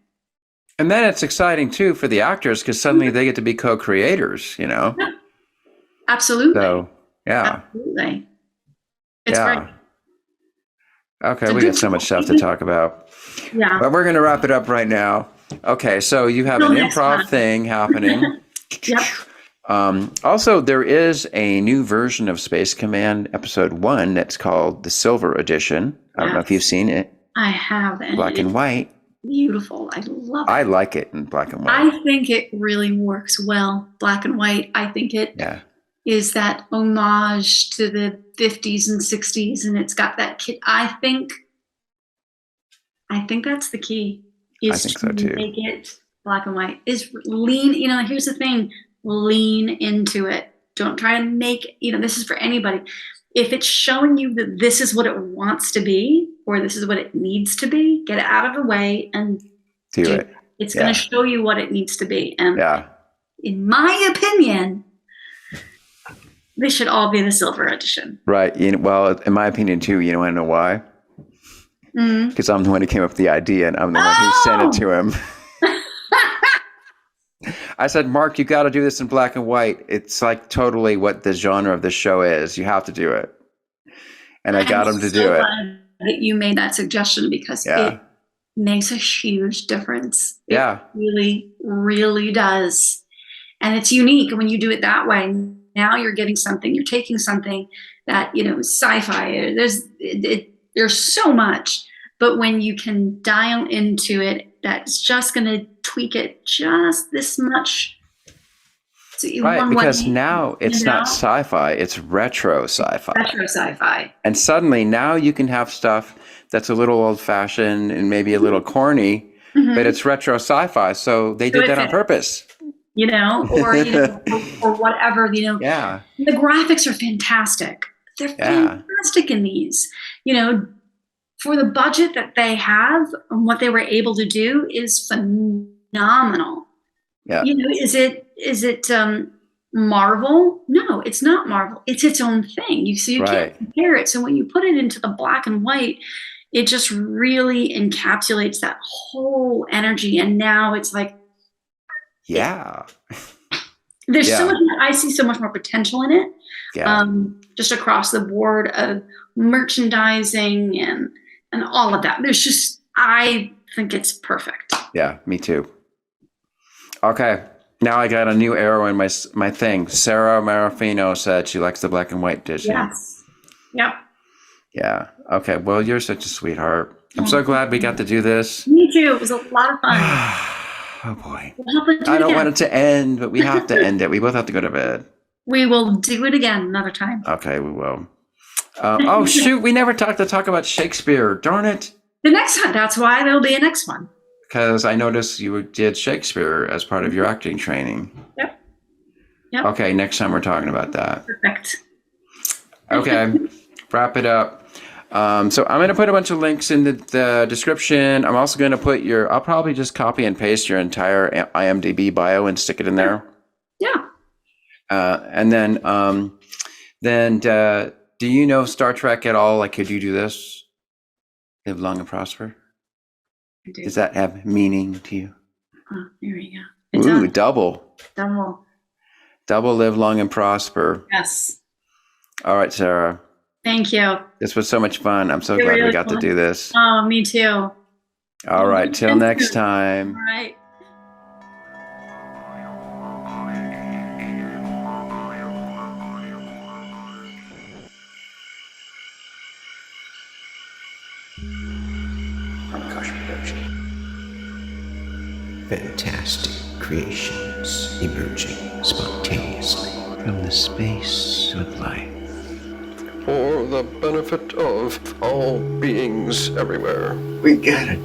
And then it's exciting too for the actors, because suddenly they get to be co-creators, Yeah, absolutely. So yeah. Absolutely. It's great. Okay, we got so much stuff to talk about. Yeah. But we're going to wrap it up right now. Okay, so you have an improv thing happening. Yep. Also, there is a new version of Space Command Episode 1 that's called the Silver Edition. I don't know if you've seen it. I have. Black and white. Beautiful. I love it. I like it in black and white. I think it really works well, black and white. I think it is that homage to the 50s and 60s, and it's got that kid. I think that's the key. I think so too. Make it black and white. Is lean. Here's the thing. Lean into it. Don't try to make. This is for anybody. If it's showing you that this is what it wants to be, or this is what it needs to be, get it out of the way and do it. It's going to show you what it needs to be. And in my opinion, they should all be the Silver Edition. Right. Well, in my opinion too. You want to know why? Because I'm the one who came up with the idea, and I'm the one who sent it to him. I said, Mark, you got to do this in black and white. It's like totally what the genre of the show is. You have to do it. and I got him to do it. Glad that you made that suggestion because it makes a huge difference. It really, really does. And it's unique when you do it that way. Now you're getting something, you're taking something that, sci-fi, there's so much, but when you can dial into it, that's just going to tweak it just this much. Right, because now it's not sci-fi, it's retro sci-fi. Retro sci-fi. And suddenly now you can have stuff that's a little old-fashioned and maybe a little corny, but it's retro sci-fi, so they did that on purpose. Or whatever, Yeah. The graphics are fantastic. They're fantastic in these. For the budget that they have and what they were able to do is phenomenal. Yeah. Is it Marvel? No, it's not Marvel. It's its own thing. You can't compare it. So when you put it into the black and white, it just really encapsulates that whole energy. And now it's like, there's so much. I see so much more potential in it. Yeah. Just across the board of merchandising and all of that. I think it's perfect. Yeah, me too. Okay, now I got a new arrow in my thing. Sara Maraffino said she likes the black and white edition. Yes. Yep. Yeah. Okay. Well, you're such a sweetheart. I'm so glad we got to do this. Me too. It was a lot of fun. Oh boy. I don't want it to end, but we have to end it. We both have to go to bed. We will do it again another time. Okay, we will. Oh shoot, we never talk about Shakespeare. Darn it. The next time. That's why there'll be a next one. Because I noticed you did Shakespeare as part of your acting training. Yep. Okay, next time we're talking about that. Perfect. Okay, wrap it up. So I'm going to put a bunch of links in the description. I'm also going to put I'll probably just copy and paste your entire IMDb bio and stick it in there. Yeah. And then do you know Star Trek at all? Like, could you do this? Live long and prosper? Does that have meaning to you? Oh, there we go. Ooh, double. Double, live long and prosper. Yes. All right, Sara. Thank you. This was so much fun. I'm so glad we got to do this. Oh, me too. All right, till next time. All right. Pranakasha production. Fantastic creations emerging spontaneously from the space of life. For the benefit of all beings everywhere. We gotta